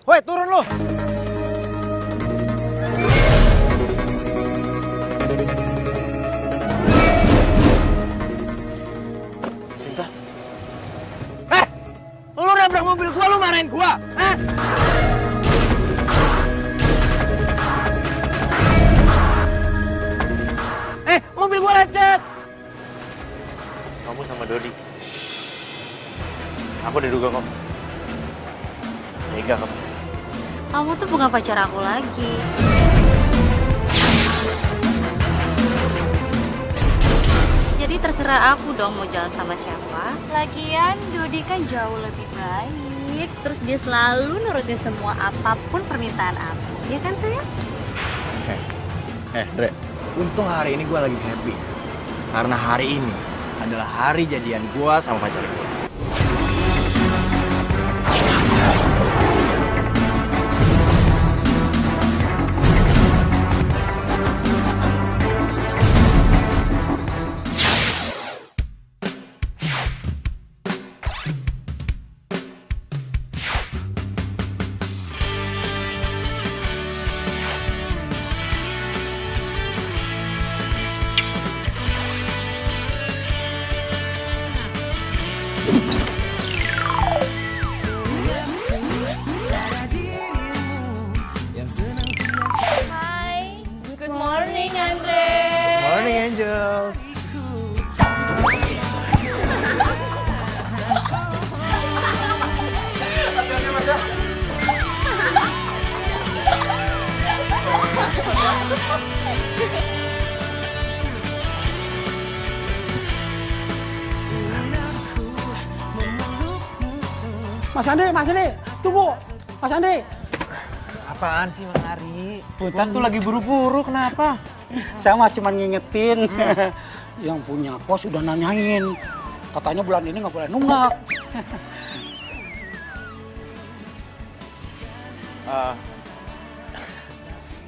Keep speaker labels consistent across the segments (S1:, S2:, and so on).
S1: Woi, turun lu! Sinta? Lu nabrak mobil gua, lu marahin gua? Mobil gua lecet! Kamu sama Dodi. Aku udah duga kok. Tega kamu.
S2: Kamu tuh bukan pacar aku lagi. Jadi terserah aku dong mau jalan sama siapa. Lagian Dodi kan jauh lebih baik. Terus dia selalu nurutin semua apapun permintaan aku. Ya kan sayang?
S1: Dre. Untung hari ini gue lagi happy. Karena hari ini adalah hari jadian gue sama pacar gue.
S2: Hai, good morning Andre.
S1: Morning Angels.
S3: Mas Andi, tunggu. Mas Andi,
S1: Apaan sih Bang Ari? Kita tuh lagi buru-buru, kenapa?
S3: saya mah cuma ngingetin. Yang punya kos udah nanyain. Katanya bulan ini nggak boleh nunggak.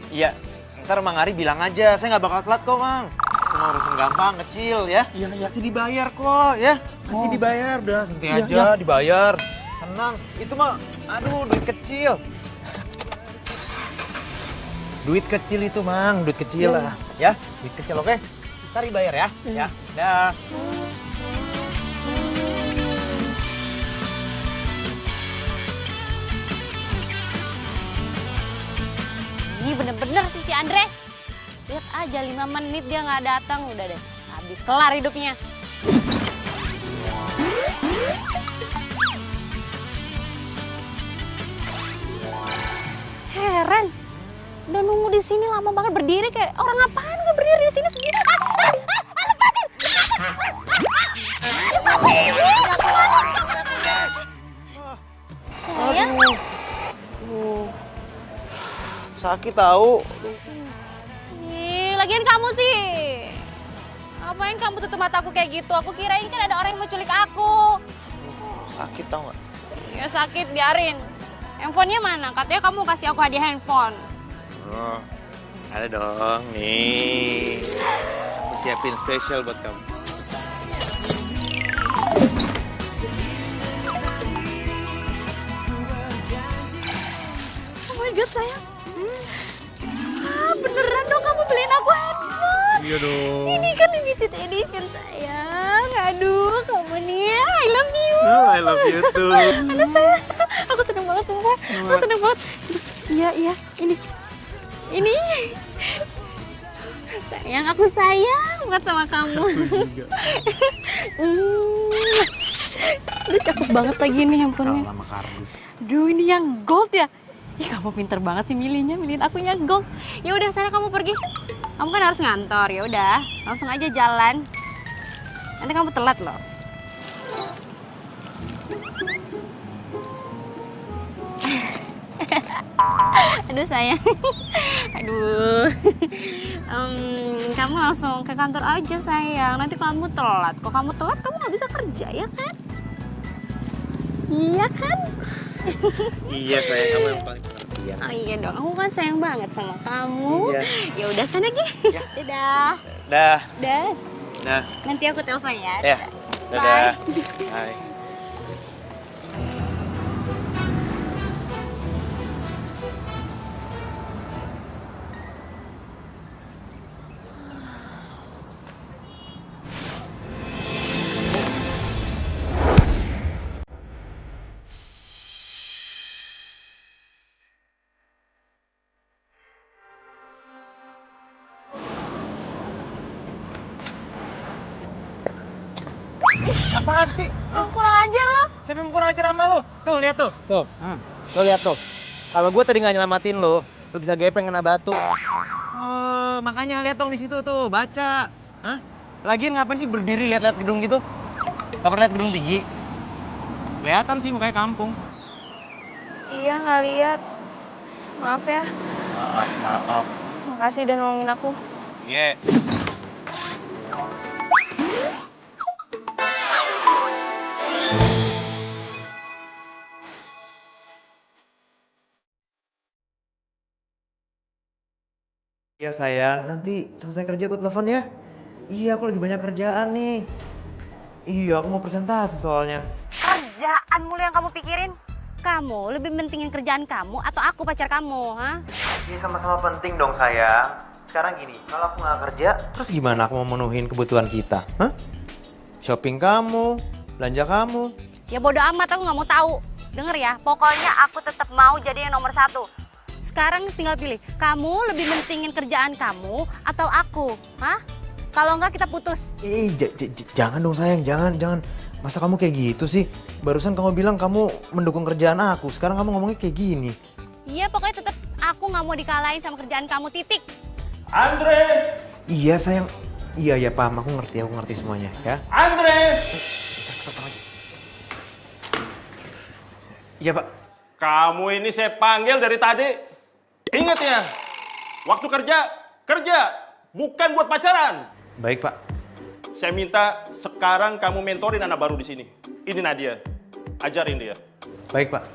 S1: Iya, ntar Mang Ari bilang aja, saya nggak bakal telat kok Mang. Cuma urusan gampang, kecil ya.
S3: Iya.
S1: Pasti dibayar kok ya. Pasti
S3: Oh.
S1: dibayar, udah santai
S3: Iya,
S1: aja,
S3: iya.
S1: dibayar. Tenang, itu mah, aduh duit kecil. Duit kecil itu Mang, duit kecil
S3: Iya.
S1: lah. Ya, duit kecil oke? Ntar dibayar ya.
S3: Iya.
S1: Ya, dah.
S2: Ih, bener-bener sih si Andre. Lihat aja 5 menit dia nggak datang, udah deh habis kelar hidupnya. Heran, udah nunggu di sini lama banget berdiri kayak orang apaan nggak berdiri di sini sendiri? Sayang,
S1: Sakit tahu.
S2: ih, lagian kamu sih. Ngapain kamu tutup mataku kayak gitu? Aku kirain kan ada orang yang mau culik aku.
S1: Sakit tahu nggak?
S2: Ya sakit, biarin. Handphonenya mana? Katanya kamu kasih aku hadiah handphone.
S1: Oh, ada dong nih. Aku siapin spesial buat kamu.
S2: Oh my god, sayang. Beneran dong kamu beliin aku handphone.
S1: Iya dong.
S2: Ini kan limited edition, sayang. Aduh, kamu nih, I love you.
S1: Oh, I love you too.
S2: Aduh, sayang. Aku seneng banget, sumpah. Aku seneng banget. Iya, ini. Sayang, aku sayang banget sama kamu. Udah cakep banget lagi nih handphonenya.
S1: Kalau lama kardus.
S2: Duh, ini yang gold ya? Ih, kamu pinter banget sih milihin aku yang gold. Ya udah, sana kamu pergi. Kamu kan harus ngantor, ya udah. Langsung aja jalan. Nanti kamu telat loh. Aduh, sayang. Aduh. Kamu langsung ke kantor aja, sayang. Nanti kamu telat. Kok kamu telat, kamu nggak bisa kerja, ya kan? Iya kan?
S1: Iya sayang, kamu yang paling pengertian.
S2: Oh iya dong, aku kan sayang banget sama kamu.
S1: Iya.
S2: Ya udah sana Gi.
S1: Ya.
S2: Dadah.
S1: Dah,
S2: Dah.
S1: nah,
S2: Nanti aku telepon ya.
S1: ya, dadah. Hai. Apaan sih?
S2: Kurang ajar lo.
S1: Siapa yang kurang ajar sama lo? Tuh, lihat tuh. Tuh. Lo lihat tuh. Kalau gue tadi nggak nyelamatin lo bisa gepeng kena batu. Oh, makanya lihat dong di situ tuh, baca. Hah? Lagian ngapain sih berdiri lihat-lihat gedung gitu? Gak pernah lihat gedung tinggi? Kelihatan sih mukanya kampung.
S4: Iya, nggak lihat. Maaf ya.
S1: Maaf.
S4: Makasih udah nolongin aku.
S1: Iya. Iya sayang, nanti selesai kerja gue telepon ya. Iya, aku lagi banyak kerjaan nih. Iya, aku mau presentasi soalnya.
S2: Kerjaan mulu yang kamu pikirin. Kamu lebih mentingin kerjaan kamu atau aku pacar kamu, ha?
S1: Iya, sama-sama penting dong sayang. Sekarang gini, kalau aku nggak kerja, terus gimana aku mau memenuhin kebutuhan kita? Hah? Shopping kamu, belanja kamu.
S2: Ya bodo amat, aku nggak mau tahu. Denger ya, pokoknya aku tetap mau jadi yang nomor 1. Sekarang tinggal pilih, kamu lebih mentingin kerjaan kamu atau aku, hah? Kalau enggak kita putus.
S1: Jangan dong sayang, jangan. Masa kamu kayak gitu sih? Barusan kamu bilang kamu mendukung kerjaan aku, sekarang kamu ngomongnya kayak gini.
S2: Iya, pokoknya tetap aku nggak mau dikalahin sama kerjaan kamu, titik.
S5: Andre!
S1: Iya sayang, iya paham, aku ngerti semuanya ya.
S5: Andre!
S1: Iya pak.
S5: Kamu ini saya panggil dari tadi. Ingat ya, waktu kerja, bukan buat pacaran.
S1: Baik pak.
S5: Saya minta sekarang kamu mentorin anak baru di sini. Ini Nadia, ajarin dia.
S1: Baik pak.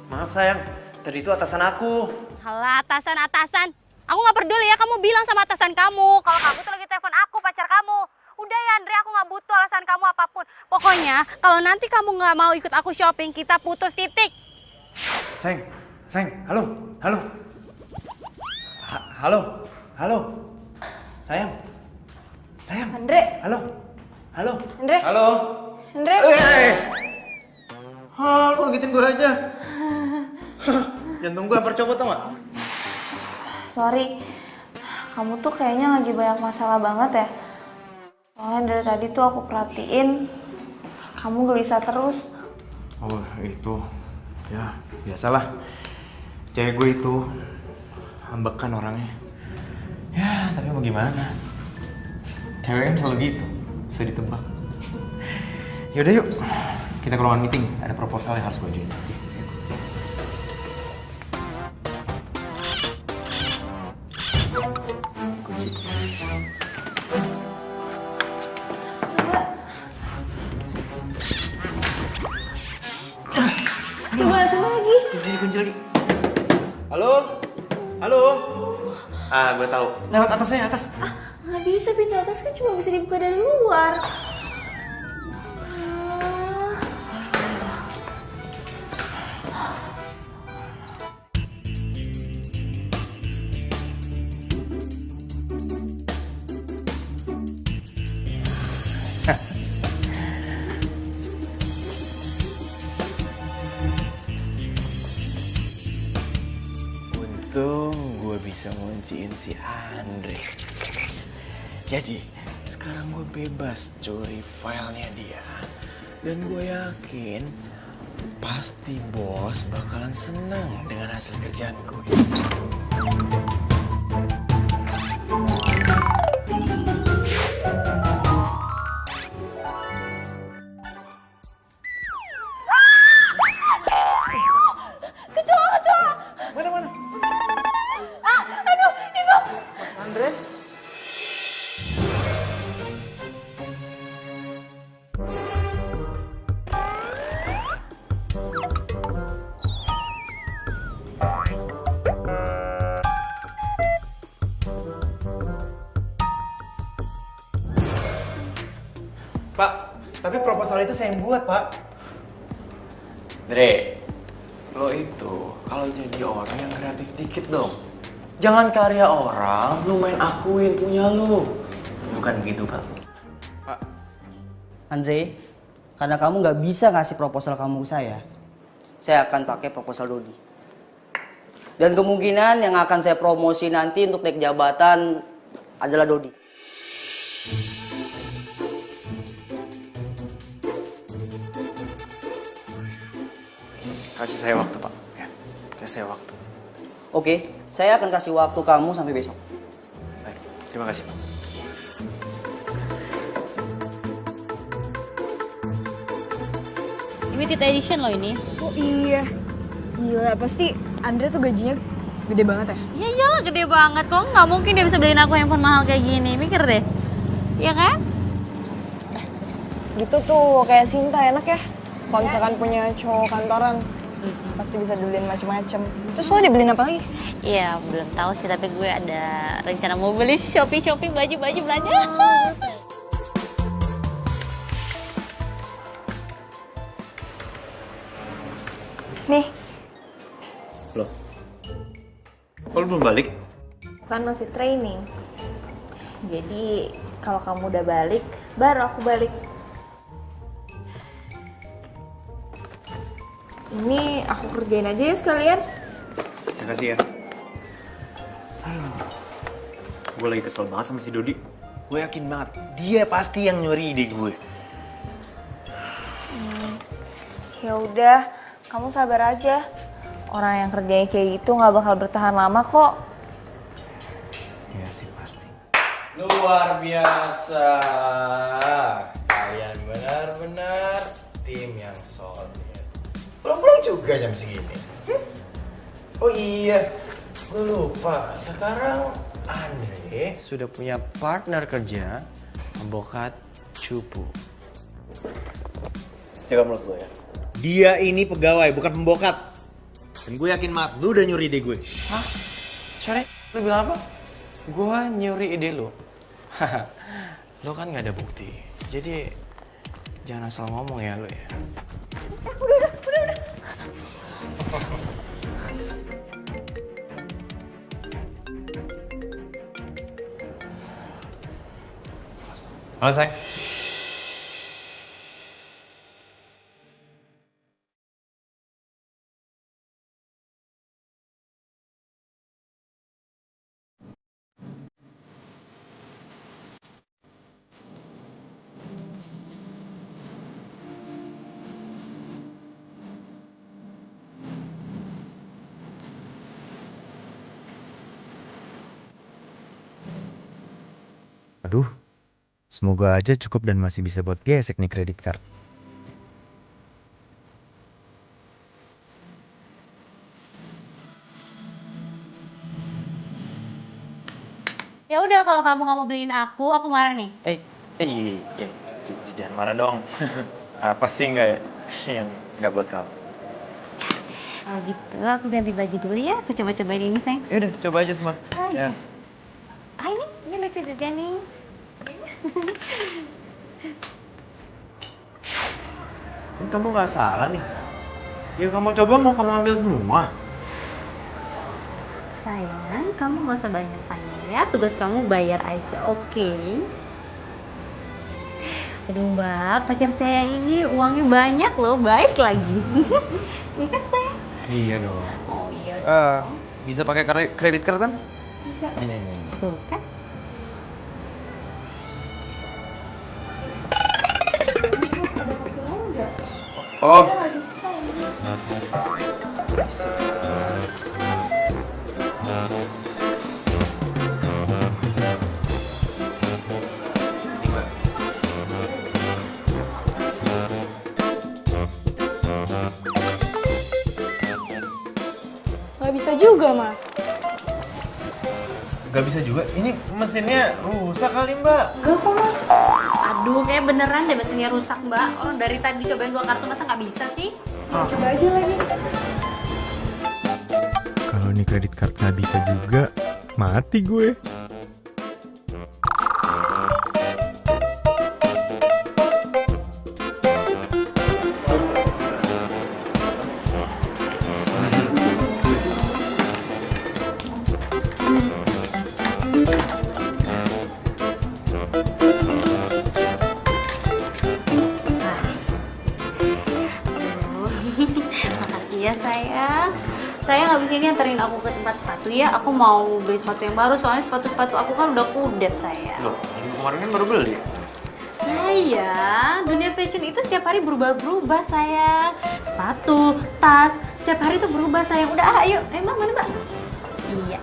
S1: Maaf sayang, tadi itu atasan aku.
S2: Halah, atasan. Aku nggak peduli ya, kamu bilang sama atasan kamu kalau kamu tuh lagi telepon aku, pacar kamu. Udah ya Andre, aku nggak butuh alasan kamu apapun. Pokoknya kalau nanti kamu nggak mau ikut aku shopping, kita putus, titik.
S1: Sayang, halo. Halo. Sayang.
S4: Andre.
S1: Halo.
S4: Andre.
S1: Halo.
S4: Andre.
S1: Halo, ngagetin gue aja. Jantung gue hampir copot tau gak?
S4: Sorry. Kamu tuh kayaknya lagi banyak masalah banget ya. Soalnya dari tadi tuh aku perhatiin kamu gelisah terus.
S1: Oh itu, ya biasalah. Cewek gue itu ambekan orangnya. Ya tapi mau gimana? Cewek kan selalu gitu, susah ditebak. Yaudah yuk, kita ke ruangan meeting. Ada proposal yang harus gue ajuin.
S4: Coba lagi.
S1: Kunci lagi. Halo? Ah, gue tahu. Lewat atasnya, atas.
S4: Nggak bisa, pintu atas kan cuma bisa dibuka dari luar.
S1: Untung gue bisa ngunciin si Andre. Jadi, sekarang gue bebas curi filenya dia. Dan gue yakin pasti bos bakalan senang dengan hasil kerjaan gue. Mana?
S4: Andre.
S1: Pak, tapi proposal itu saya yang buat, Pak. Dre, lo itu kalau jadi orang yang kreatif dikit dong. Jangan karya orang, lu main akuin punya lu. Bukan begitu, Pak. Pak.
S6: Andre, karena kamu nggak bisa ngasih proposal kamu ke saya akan pakai proposal Dodi. Dan kemungkinan yang akan saya promosi nanti untuk naik jabatan adalah Dodi.
S1: kasih saya waktu Pak. Ya, kasih saya waktu.
S6: Oke, saya akan kasih waktu kamu sampai besok.
S1: Baik, terima kasih Pak.
S2: Limited edition loh ini.
S7: Oh iya. Gila, pasti Andre tuh gajinya gede banget ya?
S2: Ya iyalah gede banget. Kok nggak mungkin dia bisa beliin aku handphone mahal kayak gini. Mikir deh. Iya kan?
S7: Gitu tuh, kayak Sinta enak ya. Kalau misalkan punya cowok kantoran, pasti bisa dibeliin macem-macem. Terus lo dibeliin apa lagi?
S2: Iya, belum tahu sih, tapi gue ada rencana mau beli Shopee baju-baju belanja.
S4: Nih,
S1: Loh. Kok lu belum balik?
S4: kan masih training. Jadi kalau kamu udah balik, baru aku balik. Ini aku kerjain aja ya sekalian.
S1: Terima kasih ya. Gue lagi kesel banget sama si Dodi. Gue yakin banget, dia pasti yang nyuri ide gue.
S4: Ya udah, kamu sabar aja. Orang yang kerjanya kayak gitu nggak bakal bertahan lama kok.
S1: Iya sih pasti. Luar biasa. Kalian benar-benar tim yang solid. Pulang-pulang juga jam segini. Oh iya, gue lupa. Sekarang Andre sudah punya partner kerja, pembokat cupu. Jaga mulut lo ya. Dia ini pegawai, bukan pembokat. Dan gue yakin banget, lu udah nyuri ide gue. Hah? Sorry, lu bilang apa? Gue nyuri ide lu. Haha, lu kan gak ada bukti. Jadi, jangan asal ngomong ya lu ya. Udah. Halo, sayang. Aduh, semoga aja cukup dan masih bisa buat gesek nih kredit card.
S2: Ya udah kalau kamu nggak mau beliin aku marah nih.
S1: Jangan marah dong. Apa sih nggak yang nggak buat kamu?
S2: Kalau gitu aku ganti baju dulu ya. Aku coba-cobain ini sayang.
S1: Ya udah, coba aja semua. Ya.
S2: Ah ini lucu juga nih.
S1: Ini kamu nggak salah nih. Ya kamu coba mau kamu ambil semua.
S2: Sayang, kamu gak usah banyak tanya ya. Tugas kamu bayar aja, oke? Aduh mbak, pacar saya ini uangnya banyak loh, baik lagi. Iya kan sayang?
S1: Iya dong.
S2: Oh iya.
S1: Bisa pakai kredit card kan?
S2: Bisa.
S1: Ini.
S2: Tuh kan?
S1: Oh.
S7: Gak bisa juga, Mas.
S1: Gak bisa juga. Ini mesinnya rusak kali mbak.
S7: Gak kok, Mas.
S2: Aduh, kayak beneran deh mesinnya rusak mbak. Orang dari tadi cobain 2 kartu masa nggak bisa sih?
S7: Coba aja lagi.
S1: Kalau ini kredit card nggak bisa juga, mati gue.
S2: Makasih ya sayang. Sayang habis ini anterin aku ke tempat sepatu ya. Aku mau beli sepatu yang baru soalnya sepatu-sepatu aku kan udah kudet sayang.
S1: Loh, minggu kemarin kan baru beli.
S2: sayang, dunia fashion itu setiap hari berubah-berubah sayang. Sepatu, tas, setiap hari itu berubah sayang. Udah ayo, Mbak, mana Mbak? Iya.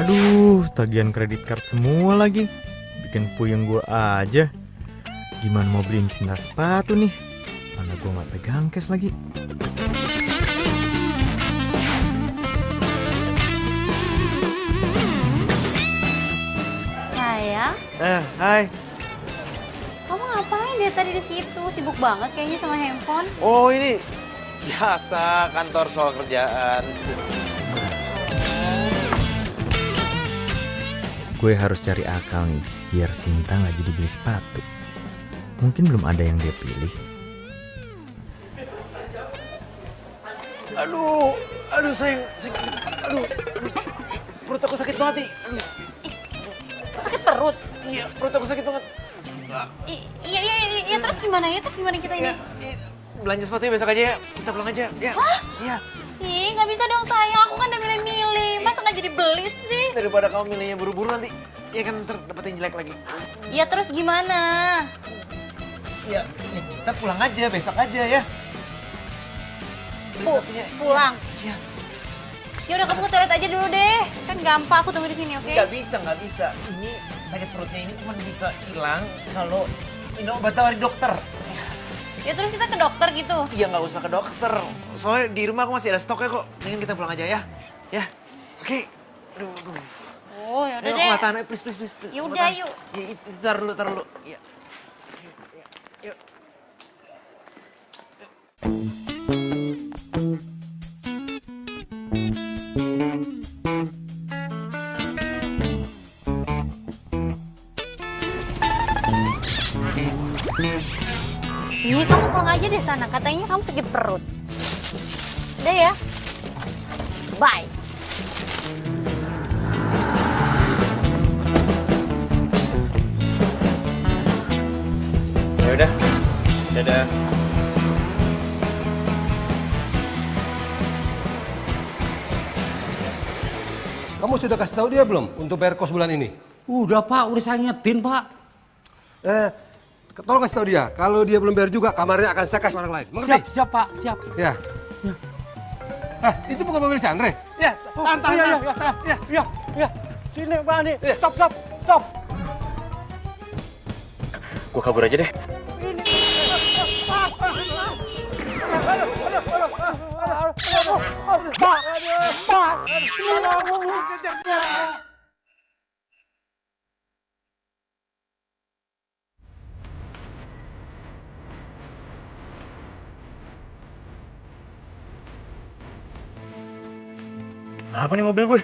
S1: Aduh, tagihan kredit card semua lagi. Bikin puyeng gua aja. Gimana mau beliin Cinta sepatu nih? Mana gua nggak pegang cash lagi.
S2: Sayang,
S1: Hai.
S2: kamu ngapain dia tadi di situ? Sibuk banget kayaknya sama handphone.
S1: Oh, ini biasa kantor soal kerjaan. Gue harus cari akal nih, biar Sinta nggak jadi beli sepatu. Mungkin belum ada yang dia pilih. Aduh sayang, aduh, perut aku sakit banget nih.
S2: Sakit perut?
S1: Iya, perut aku sakit banget.
S2: Iya, terus gimana kita ini?
S1: Belanja sepatunya besok aja ya, kita pulang aja. Ya.
S2: Hah?
S1: Iya.
S2: Ih, nggak bisa dong sayang, aku kan udah milih-milih. Masa nggak jadi beli sih?
S1: Daripada kamu milihnya buru-buru nanti, ya kan ntar dapet yang jelek lagi.
S2: Iya, terus gimana?
S1: Ya kita pulang aja, besok aja ya. Beli sepatunya.
S2: Pulang?
S1: Iya.
S2: Ya udah, kamu ke toilet aja dulu deh. Kan gampang, aku tunggu di sini, oke?
S1: Nggak bisa. Ini sakit perutnya ini cuma bisa hilang kalau minum obat tawar dokter.
S2: Ya terus kita ke dokter gitu?
S1: Iya, nggak usah ke dokter. Soalnya di rumah aku masih ada stoknya kok. Mending kita pulang aja ya. Ya, oke. Aduh.
S2: Oh, ya udah
S1: Ayo,
S2: deh.
S1: aku nggak tahan, please.
S2: Ya
S1: Aku
S2: udah,
S1: nggak tahan.
S2: yuk.
S1: Ya, taruh dulu. Ya. Yuk.
S2: Ini kamu pulang aja deh sana, katanya kamu sakit perut. Udah ya. Bye.
S1: Ya udah. Dadah.
S8: Kamu sudah kasih tahu dia belum untuk bayar kos bulan ini?
S3: Udah Pak, udah saya ngetin Pak.
S8: Tolong kasih tahu dia, kalau dia belum bayar juga kamarnya akan saya kasih orang lain. Mengerti?
S3: Siap Pak, siap.
S8: Ya. Itu bukan mobil Chandra?
S3: Ya, tahan. Ya. Sini Pak nih. Stop.
S1: Gua kabur aja deh. Apa nih mobil gue?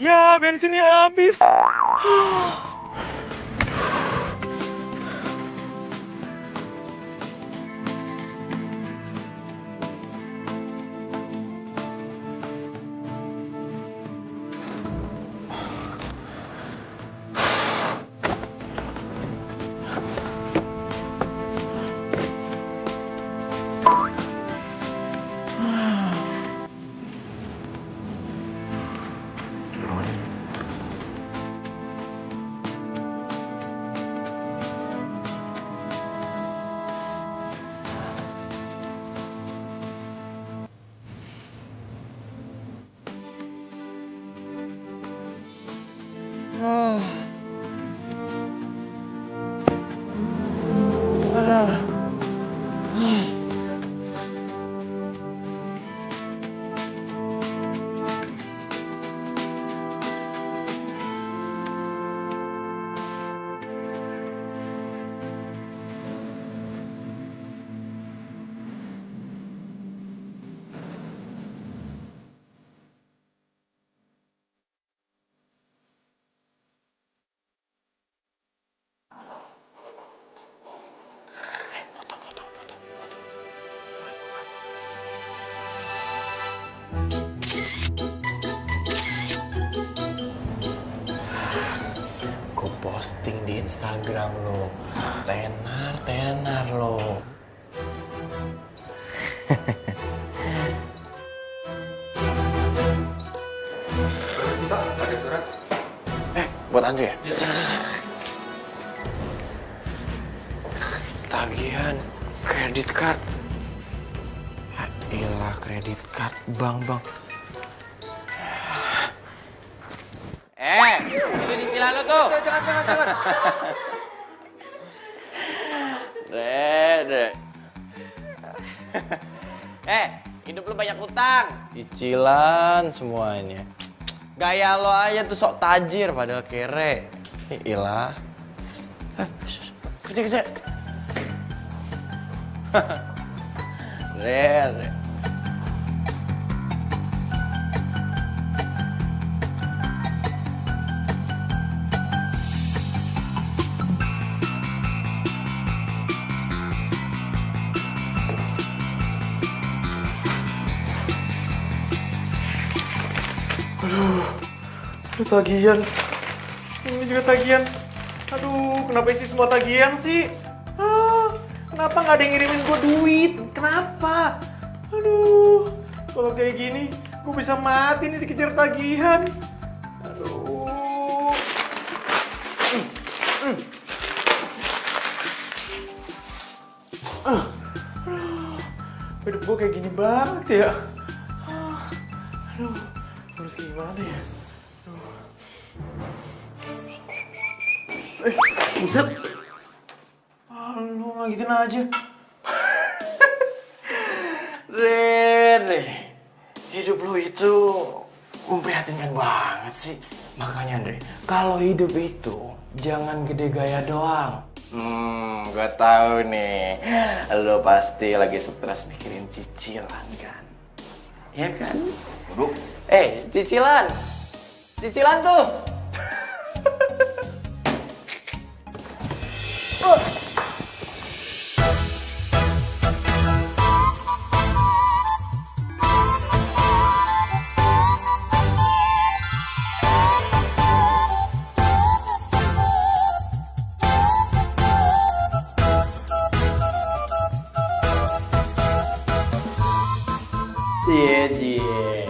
S1: Ya, bensinnya habis. Gue posting di Instagram lo, tenar lo.
S5: Buat Andre ya? Sini. Tagihan kredit card. Ilah kredit card, bang. Itu cicilan lo tuh. Jangan. Dre. Hidup lu banyak utang. Cicilan semuanya. Gaya lo aja tuh sok tajir padahal kere. Ilah. Kerja. Dre. Aduh, tagihan. Ini juga tagihan. Aduh, kenapa isi semua tagihan sih? Kenapa nggak ada yang ngirimin gue duit? Kenapa? Aduh, kalau kayak gini, gue bisa mati nih dikejar tagihan. Aduh. Hidup gue kayak gini banget ya. Aduh, harus gimana ya? Buset. Lu ngagitin aja. Re, hidup lu itu memprihatinkan banget sih. Makanya Andre, kalau hidup itu jangan gede gaya doang. Gue tahu nih, lo pasti lagi stres mikirin cicilan kan? Ya kan? Waduh. Cicilan tuh. Cie.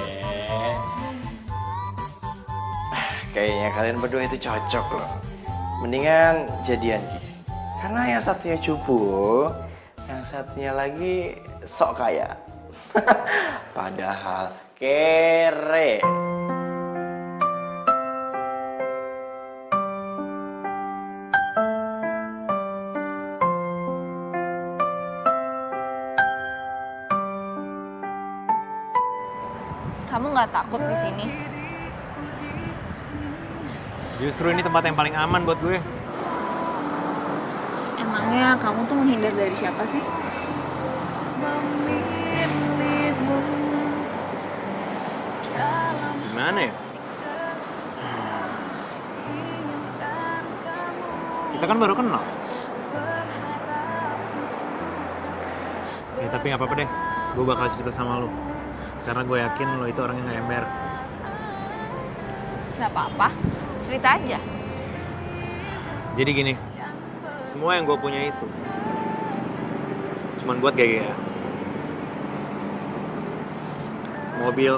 S5: Kayaknya kalian berdua itu cocok loh. Mendingan jadian gini. Karena yang satunya cupu, yang satunya lagi sok kaya. Padahal kere.
S7: Kamu nggak takut di sini?
S1: Justru ini tempat yang paling aman buat gue.
S4: Emangnya kamu tuh menghindar dari siapa sih?
S1: Gimana ya? Kita kan baru kenal. Ya tapi nggak apa-apa deh. Gue bakal cerita sama lo. Karena gue yakin lo itu orangnya nggak ember.
S7: Nggak apa-apa, cerita aja.
S1: Jadi gini, semua yang gue punya itu cuman buat gaya. Mobil,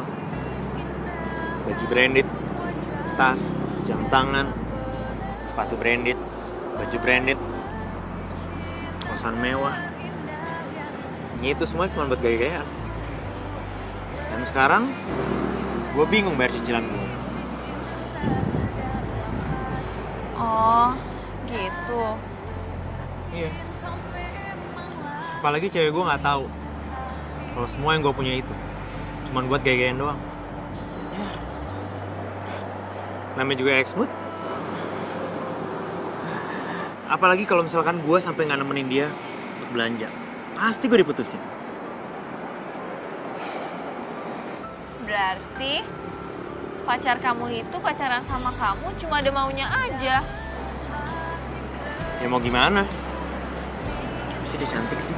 S1: baju branded, tas, jam tangan, sepatu branded, baju branded, kosan mewah. Ini itu semua cuma buat gaya-gayaan. Dan sekarang, gue bingung bayar cicilan gue.
S7: Oh, gitu.
S1: Iya. Apalagi cewek gue nggak tahu kalau semua yang gue punya itu cuman buat gaya-gayaan doang. Namanya juga ex-mood. Apalagi kalau misalkan gue sampai nggak nemenin dia untuk belanja, pasti gue diputusin.
S7: Berarti pacar kamu itu pacaran sama kamu cuma ada maunya aja.
S1: Ya mau gimana? Bisa dia cantik sih.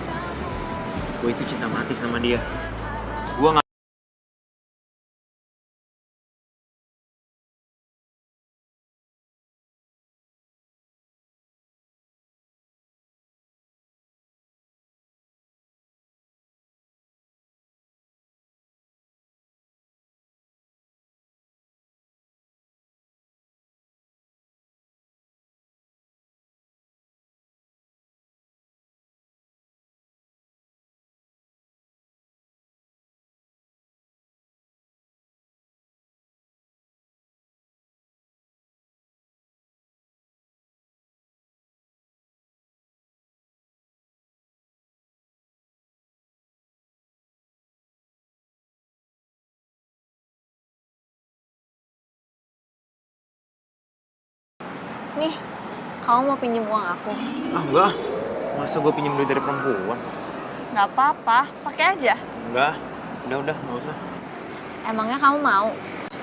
S1: Gue itu cinta mati sama dia. Gue nggak
S7: Nih, kamu mau pinjem uang aku?
S5: Ah enggak, masa gue pinjem duit dari perempuan?
S7: Nggak apa-apa, pakai aja.
S5: Enggak, udah nggak usah.
S7: Emangnya kamu mau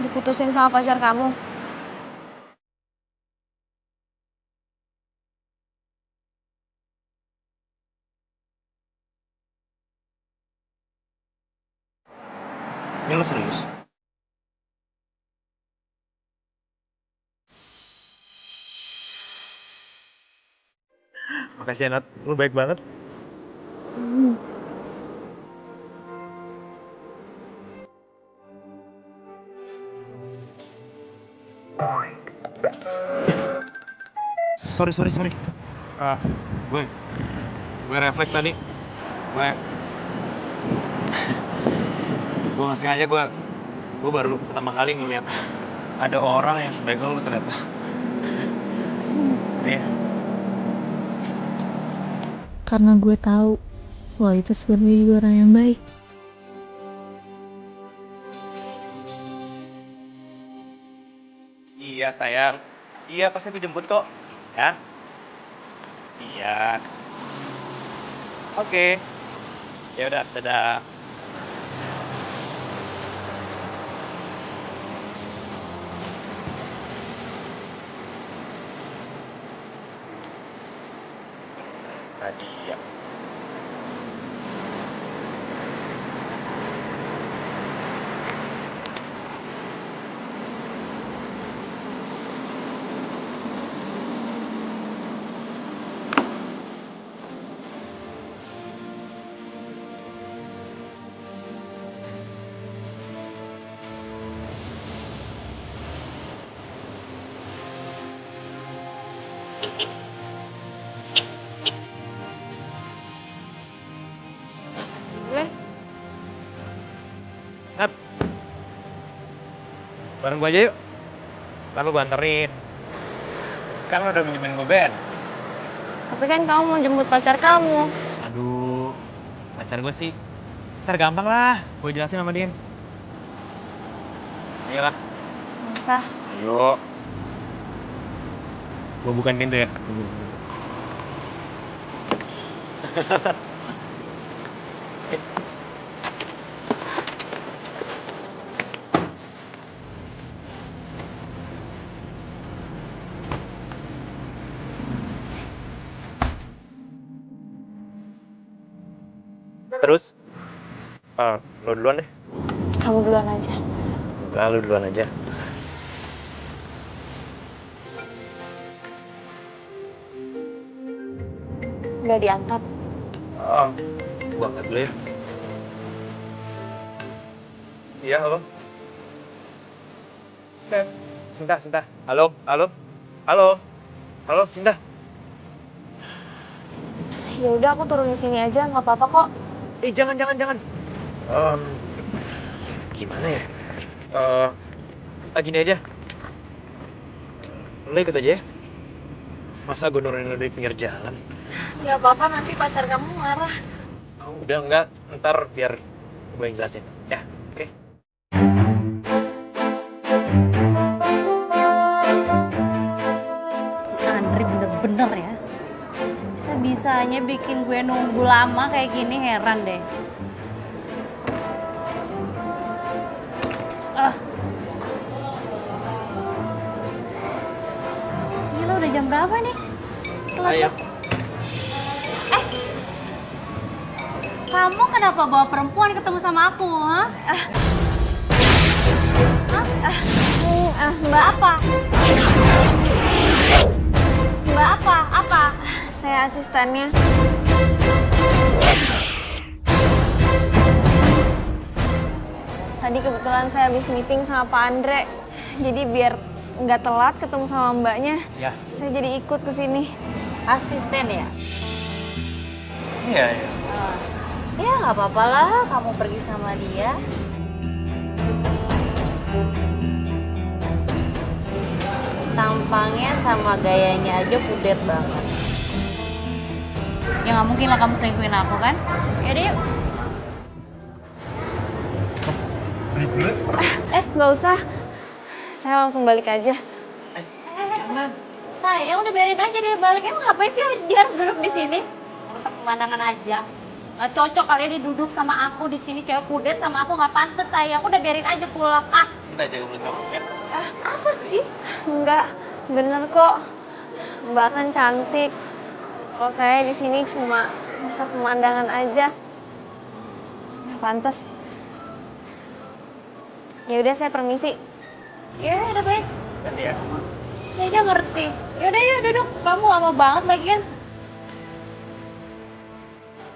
S7: diputusin sama pacar kamu?
S5: Ini lo serius? Makasih ya Nat, lu baik banget. Sorry. Ah, gue refleks tadi. Gue nggak sengaja, gue baru pertama kali ngeliat ada orang yang sebaik lo ternyata. Sedih ya?
S9: Karena gue tahu lo itu sebenarnya juga orang yang baik.
S5: Iya sayang, iya pasti aku jemput kok, ya? Iya. Oke. Ya udah, dadah. Nadia. Nat, bareng gue aja yuk. Ntar lu gue anterin. Kan lu udah minjemin gue bensin.
S7: Tapi kan kamu mau jemput pacar kamu.
S5: Aduh, pacar gue sih. Ntar gampang lah, gue jelasin sama dia. Ayolah.
S7: Nggak usah.
S5: Ayo. Gue bukain pintu ya. Terus? Lo duluan deh.
S7: Kamu duluan aja.
S5: Enggak, lo duluan aja.
S7: Nggak diangkat.
S5: Gua angkat dulu ya. Iya, halo. Sinta. Halo. Halo, Sinta.
S7: Ya udah aku turun di sini aja, nggak apa-apa kok.
S5: Jangan. Gimana ya? Gini aja. Lo ikut aja ya. Masa gue nurunin lo di pinggir jalan?
S7: Nggak apa-apa, nanti pacar kamu marah.
S5: Udah enggak, ntar biar gue yang jelasin. Ya, oke.
S2: Si Andri bener-bener ya. Bisa-bisanya bikin gue nunggu lama kayak gini, heran deh. Gila, udah jam berapa nih? Telat.
S5: Ayo.
S2: Kamu kenapa bawa perempuan ketemu sama aku, ha? Mbak apa? Mbak apa?
S7: Saya asistennya. Tadi kebetulan saya habis meeting sama Pak Andre. Jadi biar nggak telat ketemu sama mbaknya,
S5: Ya.
S7: saya jadi ikut ke sini.
S2: Asisten ya?
S5: Iya.
S2: Ya nggak apa-apa lah, kamu pergi sama dia. Tampangnya sama gayanya aja kudet banget. Ya nggak mungkin lah kamu selingkuhin aku kan? Yaudah yuk.
S7: Nggak usah. Saya langsung balik aja.
S5: Jangan.
S2: Sayang, udah biarin aja dia balik. Emang ngapain sih dia harus duduk di sini? Merusak pemandangan aja. Nggak cocok kali dia duduk sama aku di sini, cewek kudet sama aku nggak pantas sayang. Udah biarin aja pulang.
S5: Cinta jaga mulut kamu ya.
S2: Apa sih?
S7: Enggak, bener kok. Mbak kan cantik. Kalau saya di sini cuma bisa pemandangan aja. Nggak pantas. Ya udah saya permisi.
S2: Ya udah baik.
S5: Ganti ya.
S2: Dia aja ngerti. Yaudah ya duduk. Kamu lama banget lagian.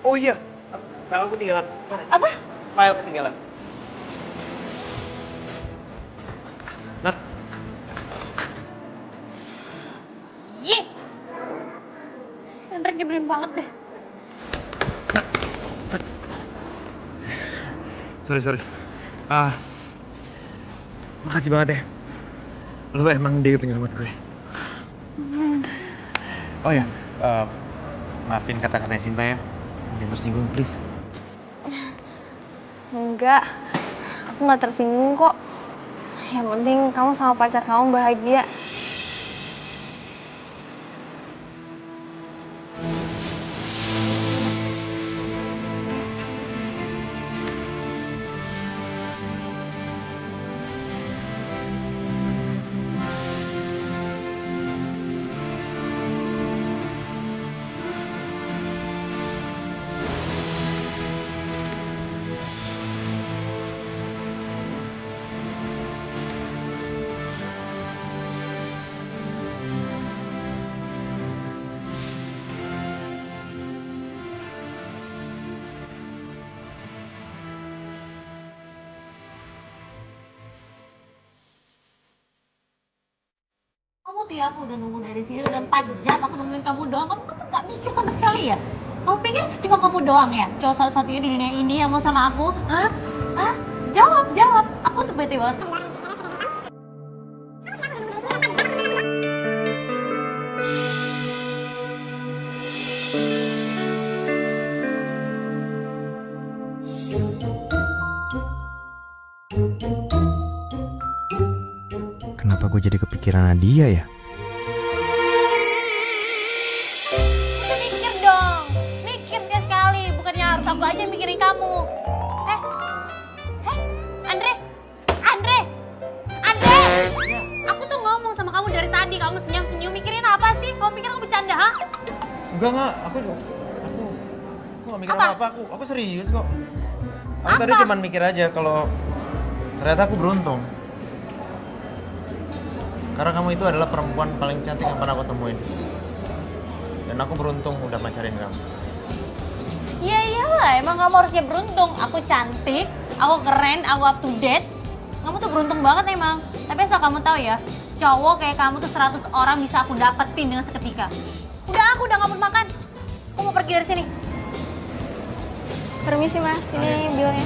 S5: Oh iya, file aku ketinggalan.
S2: Apa?
S5: File ketinggalan. Nat,
S2: Ih. Chandra nyebelin banget deh.
S5: sorry. Makasih banget ya. Lu emang Dewi penyelamat gue. Oh ya, maafin kata-katanya Sinta ya. Jangan tersinggung, please.
S7: Enggak, aku nggak tersinggung kok. Yang penting kamu sama pacar kamu bahagia.
S2: Kamu tuh ya, aku udah nunggu dari sini udah 4 jam aku nungguin kamu doang. Kamu tuh gak mikir sama sekali ya? Kamu pikir cuma kamu doang ya? Cowok satu-satunya di dunia ini yang mau sama aku? Hah? Hah? Jawab. Aku tuh bete banget.
S1: Kenapa gue jadi kepikiran Nadia ya?
S2: Mikir dong. Mikir sekali. Bukannya harus aku aja mikirin kamu. Andre. Aku tuh ngomong sama kamu dari tadi. Kamu senyum-senyum. Mikirin apa sih? Kamu pikir aku bercanda, ha?
S5: Enggak. Aku gak mikir apa-apa. Aku serius kok. Aku tadi cuman mikir aja kalau ternyata aku beruntung. Karena kamu itu adalah perempuan paling cantik yang pernah aku temuin. Dan aku beruntung udah pacarin kamu.
S2: Iya iyalah, emang kamu harusnya beruntung. Aku cantik, aku keren, aku up to date. Kamu tuh beruntung banget emang. Tapi asal kamu tahu ya, cowok kayak kamu tuh 100 orang bisa aku dapetin dengan seketika. Aku udah gak mau makan. Aku mau pergi dari sini.
S7: Permisi mas, ini bilnya.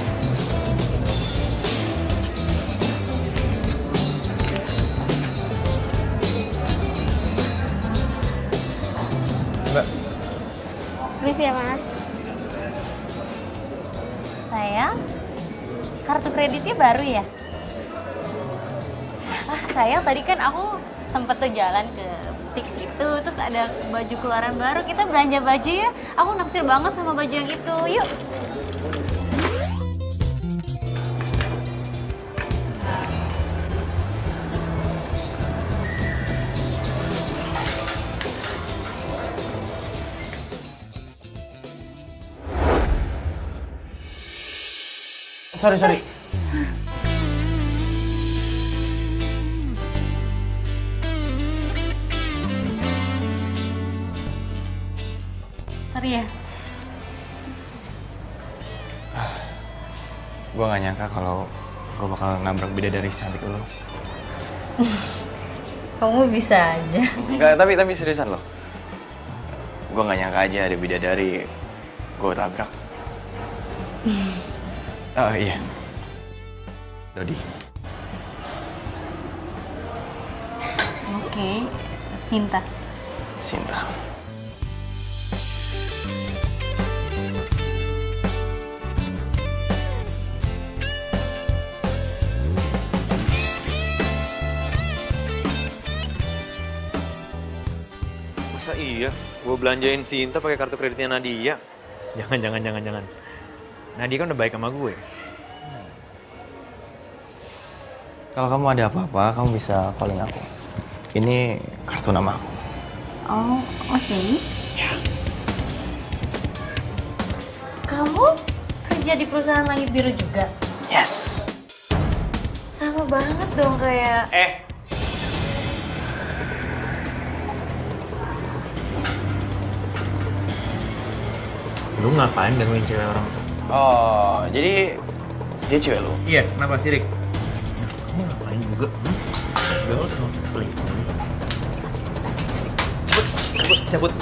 S5: Mbak.
S7: Permisi ya mas.
S2: Sayang, kartu kreditnya baru ya? Sayang, tadi kan aku sempet tuh jalan ke butik situ, terus ada baju keluaran baru. Kita belanja baju ya. Aku naksir banget sama baju yang itu. Yuk.
S5: Sorry.
S2: Sorry ya.
S1: Gue gak nyangka kalau gue bakal nabrak bidadari secantik lo.
S2: Kamu bisa aja.
S1: Enggak, tapi seriusan loh. Gue gak nyangka aja ada bidadari gue tabrak. Oh iya, Dodi.
S2: Oke, Sinta.
S5: Masa iya? Gue belanjain Sinta pakai kartu kreditnya Nadia. Jangan. Nadia kan udah baik sama gue.
S1: Kalau kamu ada apa-apa, kamu bisa calling aku. Ini kartu nama aku.
S2: Oh, oke.
S1: Ya.
S2: Kamu kerja di perusahaan Langit Biru juga?
S1: Yes.
S2: Sama banget dong kayak...
S5: Lu ngapain gangguin cewek orang?
S1: Oh, jadi dia cewek lu?
S5: Iya, kenapa sih, Rik? Nah, kamu ngapain juga? Gue sama pelik. Cabut.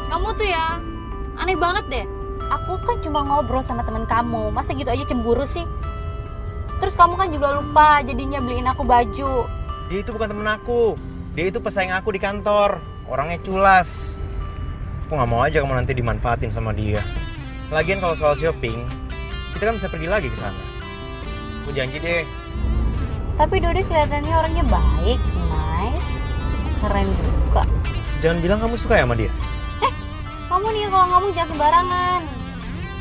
S2: Kamu tuh ya, aneh banget deh. Aku kan cuma ngobrol sama temen kamu, masa gitu aja cemburu sih? Terus kamu kan juga lupa jadinya beliin aku baju.
S5: Dia itu bukan temen aku. Dia itu pesaing aku di kantor. Orangnya culas. Aku nggak mau aja kamu nanti dimanfaatin sama dia. Lagian kalau soal shopping, kita kan bisa pergi lagi ke sana. Aku janji deh.
S2: Tapi Dodi kelihatannya orangnya baik, nice, keren juga.
S5: Jangan bilang kamu suka ya sama dia.
S2: Kamu nih kalau ngomong jangan sembarangan.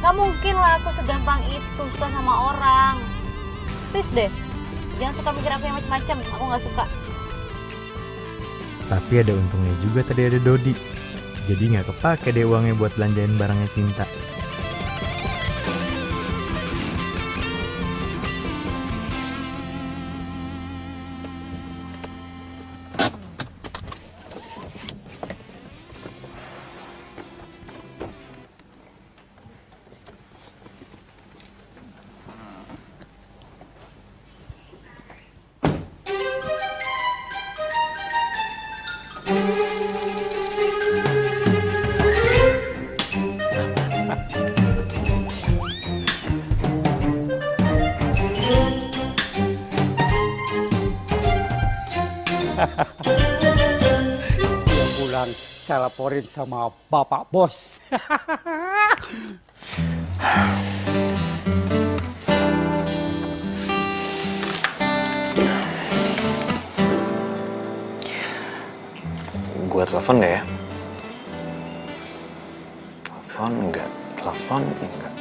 S2: Gak mungkin lah aku segampang itu suka sama orang. Please deh, jangan suka mikir aku yang macam-macam. Aku nggak suka.
S5: Tapi ada untungnya juga tadi ada Dodi. Jadi nggak kepake deh uangnya buat belanjain barangnya Sinta.
S3: Tiap bulan saya laporin sama Bapak Bos.
S5: Gua telepon nggak ya? Telepon enggak.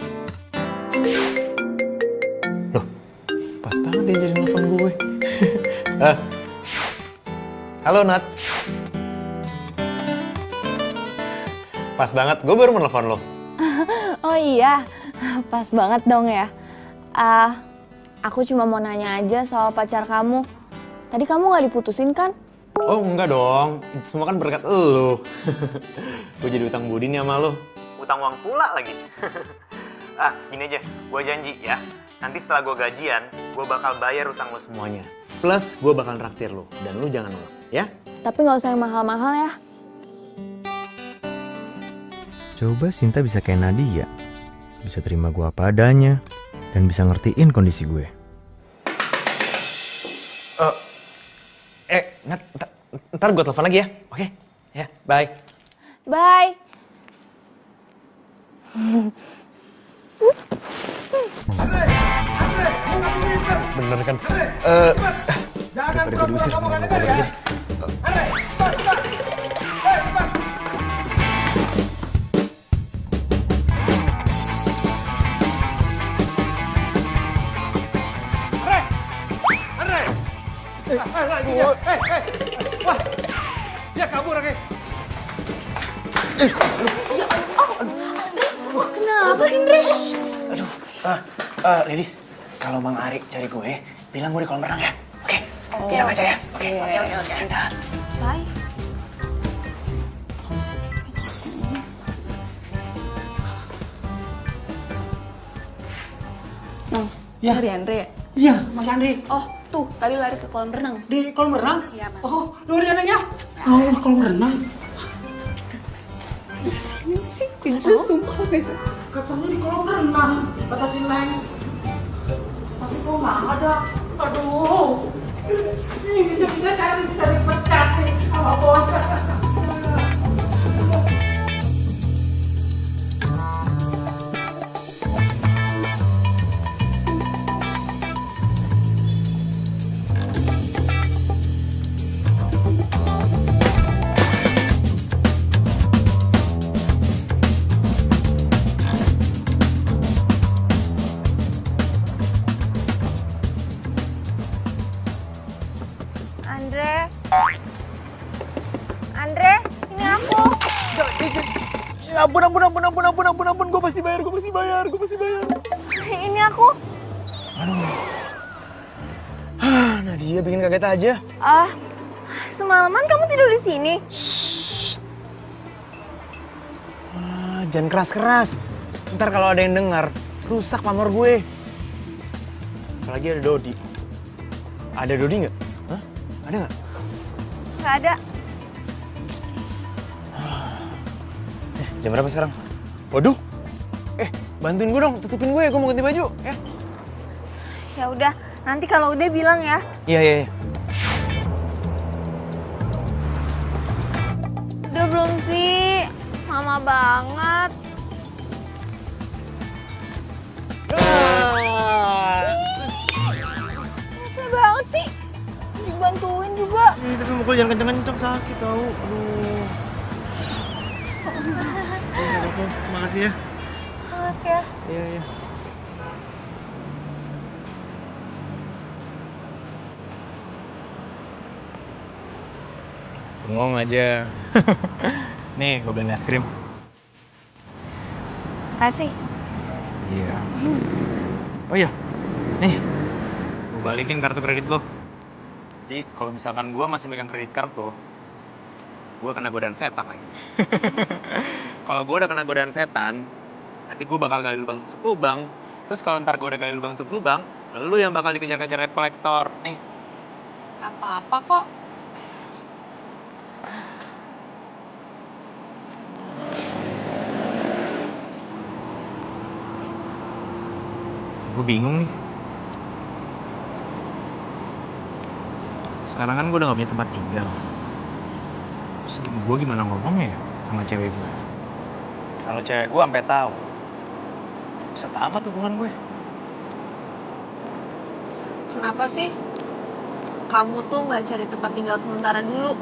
S5: Loh, pas banget dia jadi telepon gue. Halo Nat. Pas banget, gue baru menelpon lo.
S4: Oh iya, pas banget dong ya. Aku cuma mau nanya aja soal pacar kamu. Tadi kamu nggak diputusin kan?
S5: Oh enggak dong, itu semua kan berkat lo. Gue jadi utang budi nih sama lo. Utang uang pula lagi. Gini aja, gue janji ya. Nanti setelah gue gajian, gue bakal bayar utang lo semuanya. Plus gue bakal traktir lo, dan lo jangan nolak, ya?
S4: Tapi nggak usah yang mahal-mahal ya.
S5: Coba Sinta bisa kayak Nadia. Bisa terima gue apa adanya, dan bisa ngertiin kondisi gue. Nat, ntar gue telepon lagi ya, oke? Ya, bye.
S4: Bye.
S5: Bener kan? Daripada gue diusir, gue kabar lagi.
S8: Wah, dia kabur lagi.
S2: Kenapa sih, Andre?
S1: Aduh, ladies, kalau Mang Arik cari gue, bilang gue di kolam renang ya. Oke, bilang aja ya. Oke.
S2: Bye.
S3: Ya.
S4: Dari Andre.
S3: Iya, Mas Andri.
S4: Oh, tuh tadi lari ke kolam renang.
S3: Di kolam renang?
S4: Iya, Mas.
S3: Oh, lu di ya? Oh, kolam renang.
S4: Pintu sumpah deh.
S3: Katanya di kolam renang, kata si Leng. Tapi kok nggak ada? Aduh. Ini bisa-bisa cari pecat sih sama bos.
S5: Ampun, gue pasti bayar.
S4: Ini aku.
S1: Nadia bikin kaget aja.
S4: Semalaman kamu tidur di sini?
S1: Jangan keras-keras. Ntar kalau ada yang dengar, rusak pamor gue. Apalagi ada Dodi. Ada Dodi nggak? Hah? Ada nggak?
S4: Nggak ada.
S1: Jam berapa sekarang? Waduh. Bantuin gue dong, tutupin gue mau ganti baju, ya.
S4: Ya udah, nanti kalau udah bilang ya.
S1: Iya.
S4: Udah belum sih? Lama banget. Susah banget sih. Dibantuin juga.
S1: Tapi mukul jangan kenceng-kenceng, sakit tau. Aduh. Makasih ya.
S4: Makasih ya.
S1: Iya. Bengong aja. Nih, gue beliin es krim.
S4: Kasih.
S1: Iya. Oh iya, nih, gue balikin kartu kredit lo. Jadi kalau misalkan gue masih megang kredit kartu, gue kena godaan setan lagi. Kalau gue udah kena godaan setan, nanti gue bakal gali lubang tutup lubang. Terus kalau ntar gue udah gali lubang tutup lubang, lu yang bakal dikejar-kejar debt collector. Nih.
S7: Apa-apa kok.
S1: Gue bingung nih. Sekarang kan gue udah gak punya tempat tinggal. Terus gue gimana ngomongnya ya sama cewek gue? Kalau cewek gue sampai tahu, bisa tamat hubungan gue.
S7: Kenapa sih? Kamu tuh nggak cari tempat tinggal sementara dulu?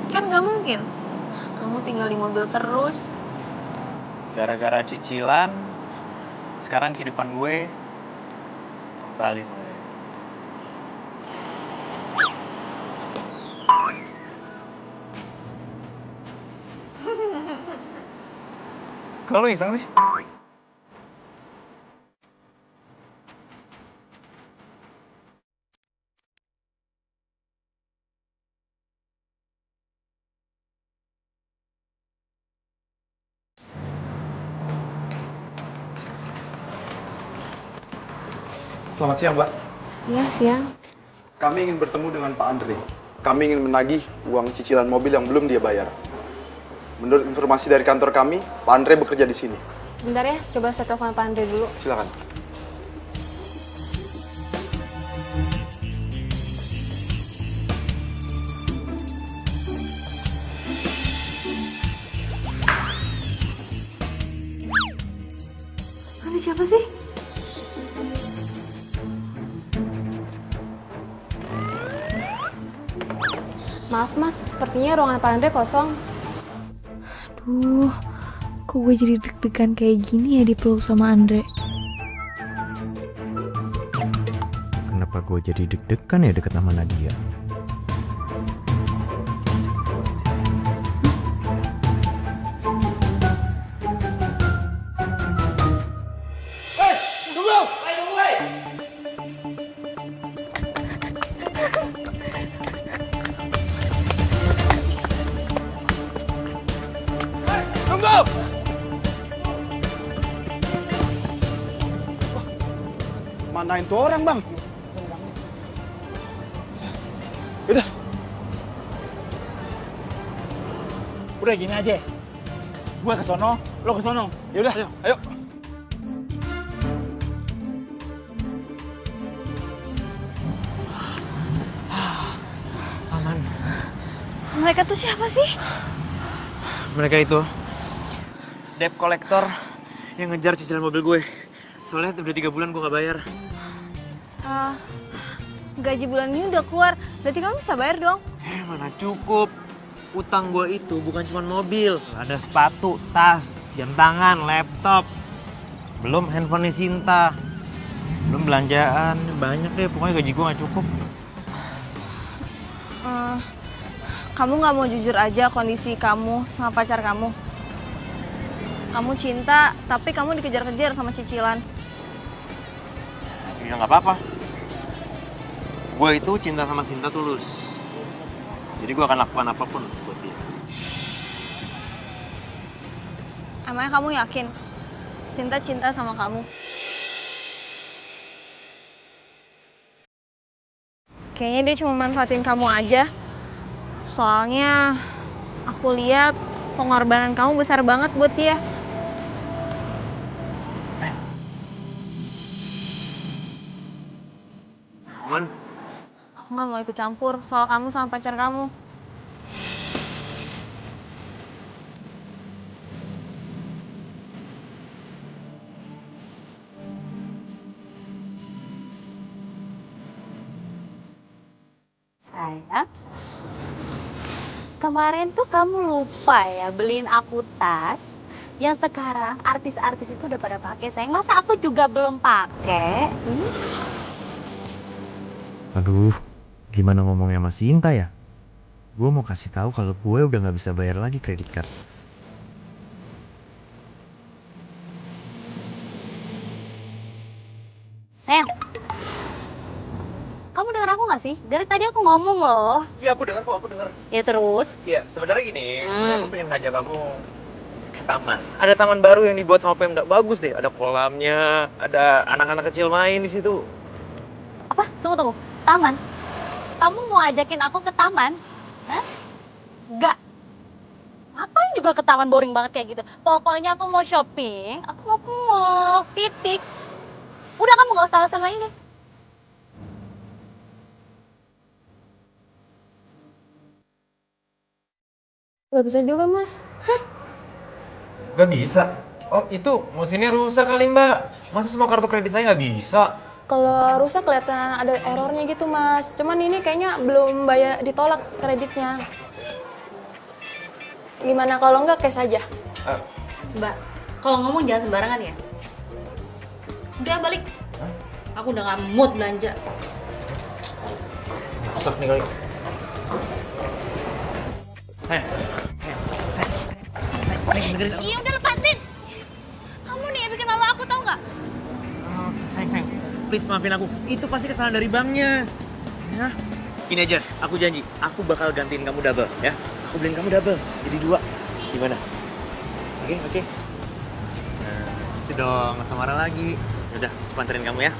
S7: Kan nggak mungkin. Kamu tinggal di mobil terus.
S1: Gara-gara cicilan, sekarang kehidupan gue kembali sama dia. Kok lu iseng sih?
S10: Selamat siang, Mbak.
S7: Iya, siang.
S10: Kami ingin bertemu dengan Pak Andre. Kami ingin menagih uang cicilan mobil yang belum dia bayar. Menurut informasi dari kantor kami, Pak Andre bekerja di sini.
S7: Bentar ya, coba saya telepon Pak Andre dulu.
S10: Silakan.
S4: Ada siapa sih?
S7: Maaf mas, sepertinya ruangan Pak Andre kosong.
S9: Aduh, kok gue jadi deg-degan kayak gini ya dipeluk sama Andre.
S1: Kenapa gue jadi deg-degan ya deket sama Nadia?
S10: Manain tuh orang, Bang? Udah.
S11: Udah gini aja. Gua ke sono, lo ke sono.
S10: Yaudah, ayo.
S1: Aman.
S4: Mereka tuh siapa sih?
S1: Mereka itu debt collector yang ngejar cicilan mobil gue. Soalnya udah 3 bulan gue gak bayar.
S4: Gaji bulan ini udah keluar, berarti kamu bisa bayar dong.
S1: Mana cukup. Utang gue itu bukan cuma mobil. Ada sepatu, tas, jam tangan, laptop. Belum handphone Sinta. Belum belanjaan, banyak deh. Pokoknya gaji gue gak cukup.
S4: Kamu gak mau jujur aja kondisi kamu sama pacar kamu? Kamu cinta, tapi kamu dikejar-kejar sama cicilan.
S1: Ya nggak apa-apa. Gue itu cinta sama Sinta tulus. Jadi gue akan lakukan apapun buat dia.
S4: Emangnya kamu yakin Sinta cinta sama kamu? Kayaknya dia cuma manfaatin kamu aja. Soalnya aku lihat pengorbanan kamu besar banget buat dia.
S1: Man,
S4: Aku nggak mau ikut campur soal kamu sama pacar kamu.
S2: Sayang, kemarin tuh kamu lupa ya beliin aku tas yang sekarang artis-artis itu udah pada pakai. Sayang, masa aku juga belum pakai?
S1: aduh, gimana ngomongnya sama Sinta ya? Gue mau kasih tahu kalau gue udah nggak bisa bayar lagi kredit card.
S2: Sayang, kamu dengar aku nggak sih? Dari tadi aku ngomong loh.
S5: Iya, aku dengar kok, aku dengar.
S2: Ya terus?
S5: Iya, sebenarnya gini, sebenarnya aku pengen ngajak kamu ke taman. Ada taman baru yang dibuat sama Pemda, bagus deh. Ada kolamnya, ada anak-anak kecil main di situ.
S2: Apa? Tunggu. Taman? Kamu mau ajakin aku ke taman? Hah? Enggak. Ngapain juga ke taman, boring banget kayak gitu. Pokoknya aku mau shopping, aku mau ke mall, titik. Udah, kamu gak usah alasan lain deh.
S4: Gak bisa juga, Mas.
S5: Gak bisa? Oh, itu mesinnya rusak kali, Mbak. Masa semua kartu kredit saya nggak bisa?
S4: Kalau rusak kelihatan ada errornya gitu, Mas. Cuman ini kayaknya belum ditolak kreditnya. Gimana kalau enggak cash aja?
S2: Mbak, kalau ngomong jangan sembarangan ya. Udah balik. Aku udah gak mood belanja.
S5: Rusak nih kali. Sayang, dengerin.
S2: Iya udah lepasin. Kamu nih yang bikin malu aku, tau nggak?
S1: Sayang, please maafin aku. Itu pasti kesalahan dari banknya. Ya. Gini aja, aku janji, aku bakal gantiin kamu double, ya. Aku beliin kamu double, jadi 2. Gimana? Oke. Nah, itu dong, nggak usah marah lagi. Yaudah, aku anterin kamu ya.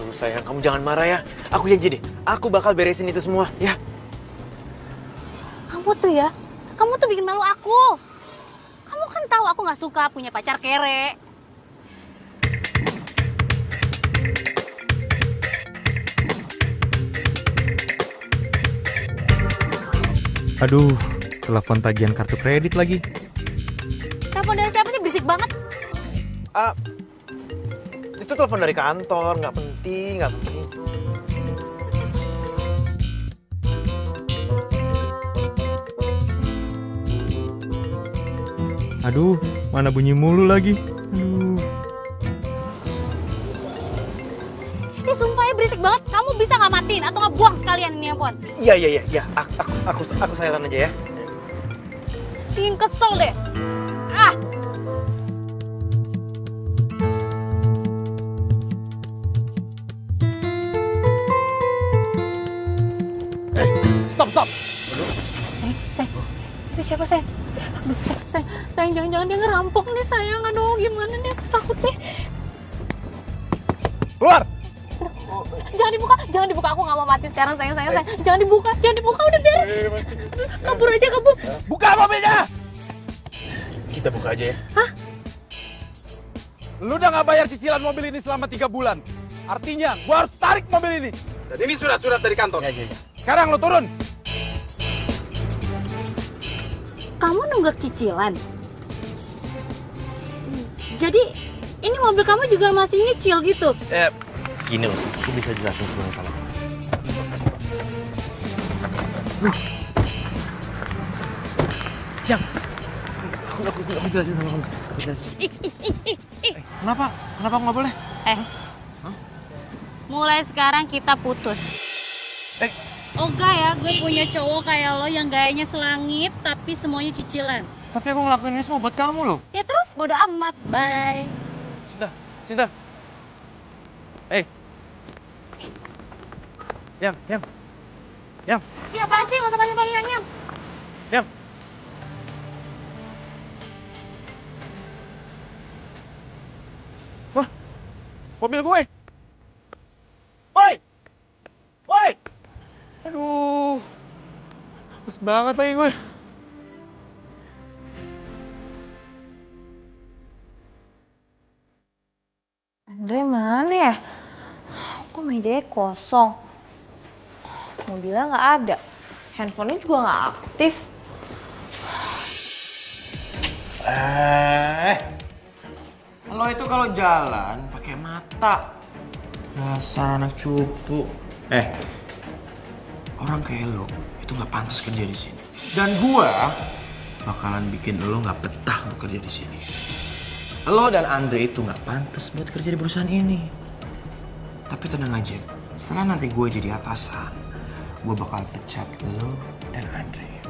S5: Aduh sayang, kamu jangan marah ya. Aku janji deh, aku bakal beresin itu semua, ya.
S2: Kamu tuh bikin malu aku. Kamu kan tahu aku nggak suka punya pacar kere.
S1: Aduh, telepon tagihan kartu kredit lagi.
S2: Telepon dari siapa sih, berisik banget.
S5: Itu telepon dari kantor, nggak penting.
S1: Aduh, mana bunyi mulu lagi. Aduh.
S2: Ini sumpah ya berisik banget. Kamu bisa nggak matiin atau nggak buang sekalian ini handphone?
S5: Iya. Aku silent aja ya.
S2: Bikin kesel deh.
S5: Stop.
S2: Sayang. Itu siapa, sayang? Aduh, sayang, jangan dia ngerampok nih, sayang. Aduh, gimana nih, aku takut nih.
S5: Keluar!
S2: Jangan dibuka, aku nggak mau mati sekarang, sayang. Jangan dibuka, udah beres. Kabur aja.
S5: Buka mobilnya! Kita buka aja ya.
S2: Hah?
S12: Lu udah nggak bayar cicilan mobil ini selama 3 bulan. Artinya, gua harus tarik mobil ini. Dan ini surat-surat dari kantor.
S5: Ya.
S12: Sekarang lu turun.
S2: Kamu nunggak cicilan? Jadi, ini mobil kamu juga masih nyicil gitu?
S5: Gini loh, aku bisa jelasin semuanya sama kamu. Yang, aku jelasin sama kamu.
S1: Kenapa aku nggak boleh?
S2: Mulai sekarang kita putus. Oga ya, gue punya cowok kayak lo yang gayanya selangit tapi semuanya cicilan.
S5: Tapi aku ngelakuin ini semua buat kamu loh.
S2: Ya terus bodo amat. Bye.
S5: Sinta. Hey. Yang.
S2: Ya apaan sih? Gak usah panggil yang.
S5: Yang. Wah, mobil gue. Woi. Aduh, haus banget lagi gue.
S4: Andre mana ya? Kok mejanya kosong? Mobilnya nggak ada. Handphonenya juga nggak aktif.
S1: Lo itu kalau jalan pakai mata. Dasar anak cupu. Orang kayak lo itu nggak pantas kerja di sini. Dan gua bakalan bikin lo nggak betah untuk kerja di sini. Lo dan Andre itu nggak pantas buat kerja di perusahaan ini. Tapi tenang aja, setelah nanti gue jadi atasan, gue bakal pecat lo dan Andre.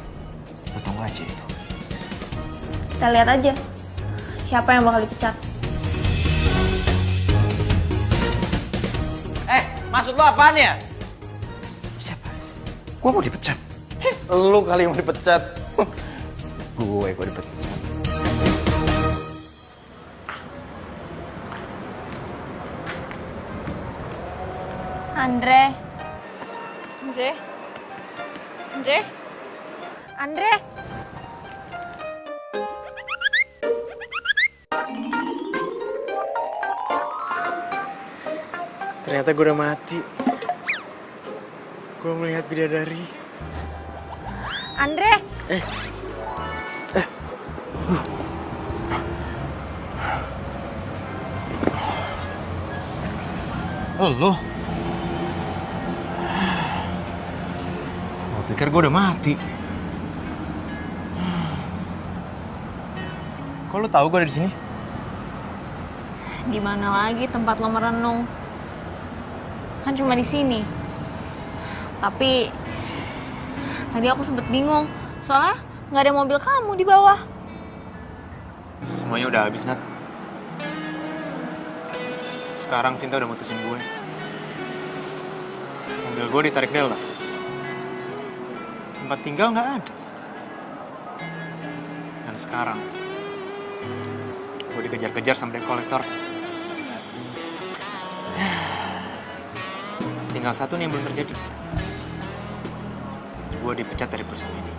S1: Lo tunggu aja itu.
S4: Kita lihat aja siapa yang bakal dipecat.
S1: Maksud lo apaan ya? Siapa? Gue mau dipecat. Lo kali yang mau dipecat. Gue dipecat.
S4: Andre.
S5: Ternyata gue udah mati. Gue melihat bidadari.
S4: Andre.
S1: Lo? Gue pikir gue udah mati. Kok lo tahu gue ada di sini?
S4: Di mana lagi tempat lo merenung? Kan cuma di sini. Tapi tadi aku sempet bingung, soalnya nggak ada mobil kamu di bawah.
S1: Semuanya udah habis, Nat. Sekarang Sinta udah mutusin gue. Mobil gue ditarik Della. Tempat tinggal nggak ada. Dan sekarang gue dikejar-kejar sama debt collector. Tinggal satu nih yang belum terjadi. Gue dipecat dari perusahaan ini.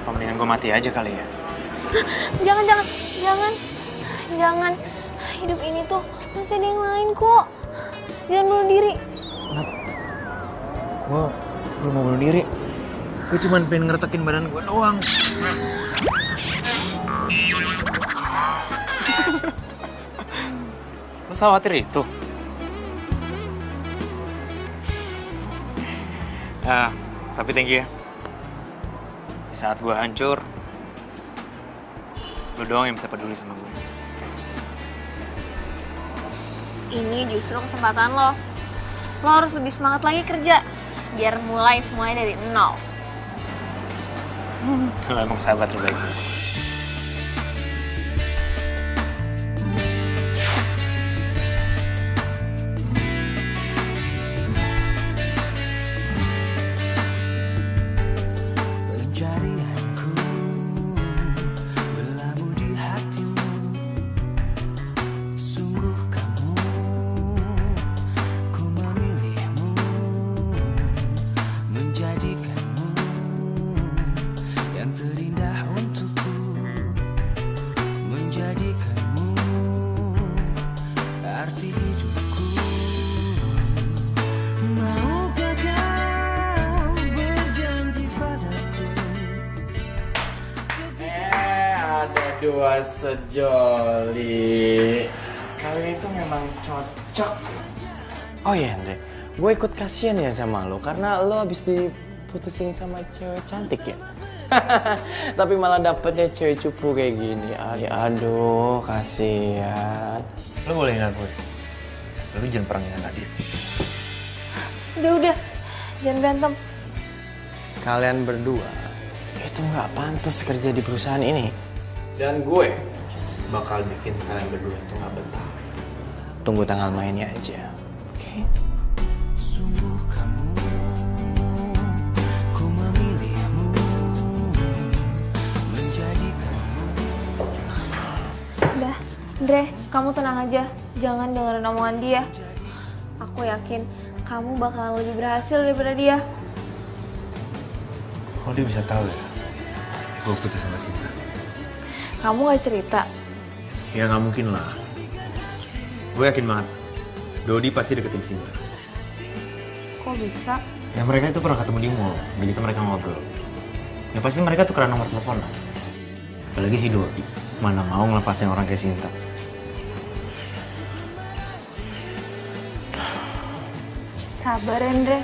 S1: Apa mendingan gue mati aja kali ya?
S4: Jangan. Hidup ini tuh masih ada yang lain kok. Jangan bunuh diri.
S1: Nat, gue belum mau bunuh diri. Gue cuma pengen ngeretakin badan gue doang. Lo khawatir itu? Tapi thank you ya. Di saat gue hancur, lo doang yang bisa peduli sama gue.
S4: Ini justru kesempatan lo. Lo harus lebih semangat lagi kerja. Biar mulai semuanya dari nol.
S1: Lo emang sahabat terbaik. Dua sejoli. Kali itu memang cocok. Oh iya Andre, gue ikut kasihan ya sama lo karena lo habis diputusin sama cewek cantik ya. Tapi malah dapetnya cewek cupu kayak gini. Aduh, kasihan. Lo boleh nggak gue? Lu jangan perangin Nadia.
S4: Udah, jangan berantem.
S1: Kalian berdua itu nggak pantas kerja di perusahaan ini. Dan gue bakal bikin kalian berdua itu nggak betah. Tunggu tanggal mainnya aja, oke? Sungguh kamu, ku memilihmu menjadi kamu.
S7: Udah, Andre, kamu tenang aja. Jangan dengerin omongan dia. Aku yakin kamu bakalan lebih berhasil daripada dia.
S1: Oh, dia bisa tahu ya? Gue putus sama Sinta.
S7: Kamu gak cerita?
S1: Ya nggak mungkin lah. Gue yakin banget, Dodi pasti deketin Sinta.
S7: Kok bisa?
S1: Ya mereka itu pernah ketemu di mall, begitu mereka ngobrol. Ya pasti mereka tukeran nomor telepon lah. Apalagi si Dodi, mana mau ngelepasin orang kayak Sinta.
S7: Sabar, Andre.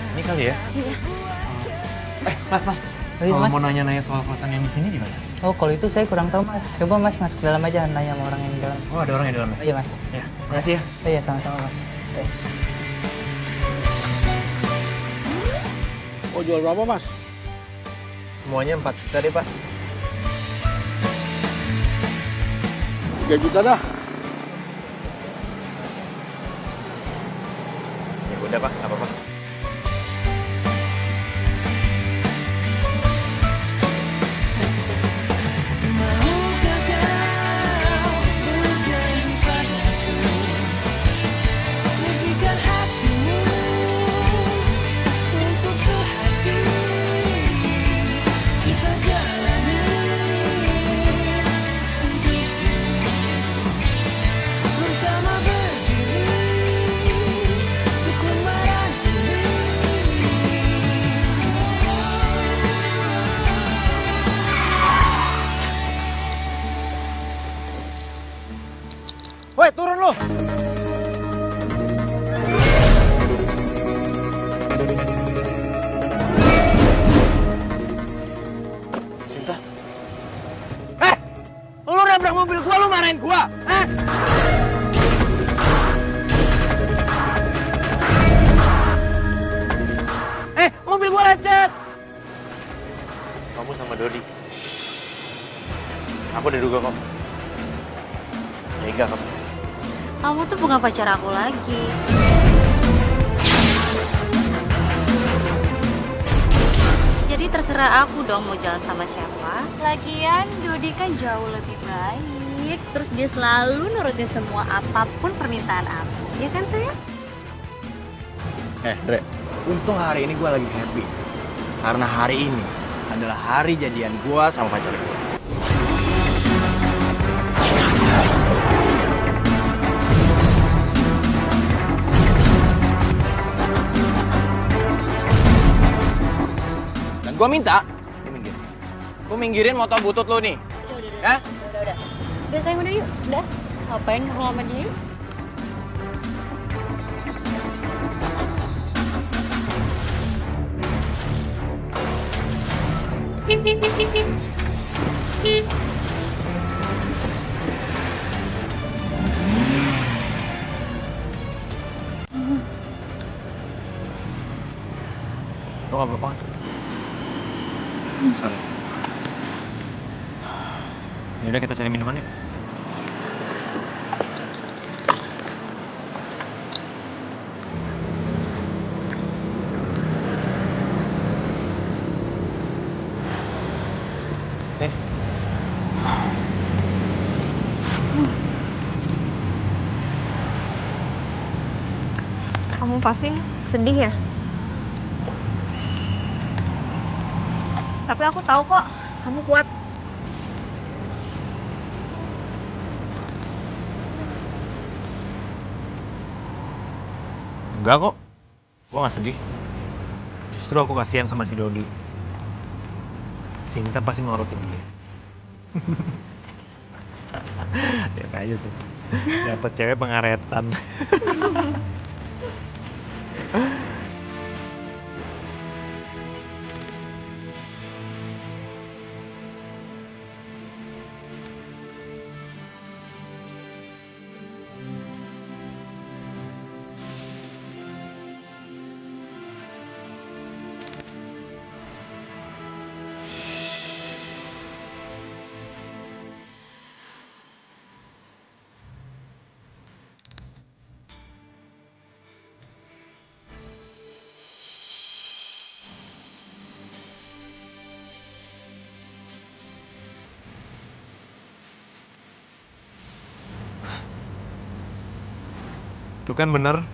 S1: Ini kali ya?
S6: Iya.
S1: Mas. Kalau mau nanya-nanya soal kosan yang di sini gimana?
S6: Oh, kalau itu saya kurang tahu, Mas. Coba Mas masuk ke dalam aja, nanya sama orang yang di dalam.
S1: Oh, ada orang yang di dalam ya?
S6: Iya, Mas.
S1: Ya, makasih ya.
S6: Iya, sama-sama, Mas.
S12: Oh, jual berapa, Mas?
S1: Semuanya 4 juta deh, Pak.
S12: 3 juta dah.
S1: Ya udah, Pak, nggak apa-apa.
S12: Woi, turun lu!
S1: Sinta.
S6: Lu nabrak mobil gua, lu marahin gua, hah? Mobil gua lecet.
S1: Kamu sama Dodi. Aku udah duga kok. Tega kamu.
S2: Kamu tuh bukan pacar aku lagi. Jadi terserah aku dong mau jalan sama siapa. Lagian Dodi kan jauh lebih baik. Terus dia selalu nurutin semua apapun permintaan aku. Ya kan sayang?
S1: Dre, untung hari ini gue lagi happy. Karena hari ini adalah hari jadian gue sama pacar gue. Dan gue minta, lu minggirin motor butut lu nih. Ya?
S2: Udah. Udah sayang, udah yuk. Udah. Ngapain ngobrol sama dia yuk?
S1: Lo gak apa-apa kan? Sorry. Yaudah kita cari minuman yuk. Nih.
S7: Kamu pasti sedih ya? Tapi aku tahu kok, kamu kuat.
S1: Enggak kok. Gua gak sedih. Justru aku kasihan sama si Dodi. Sinta pasti ngelurutin dia. Lihat aja tuh. Dapet cewek pengaretan. Tuh kan bener.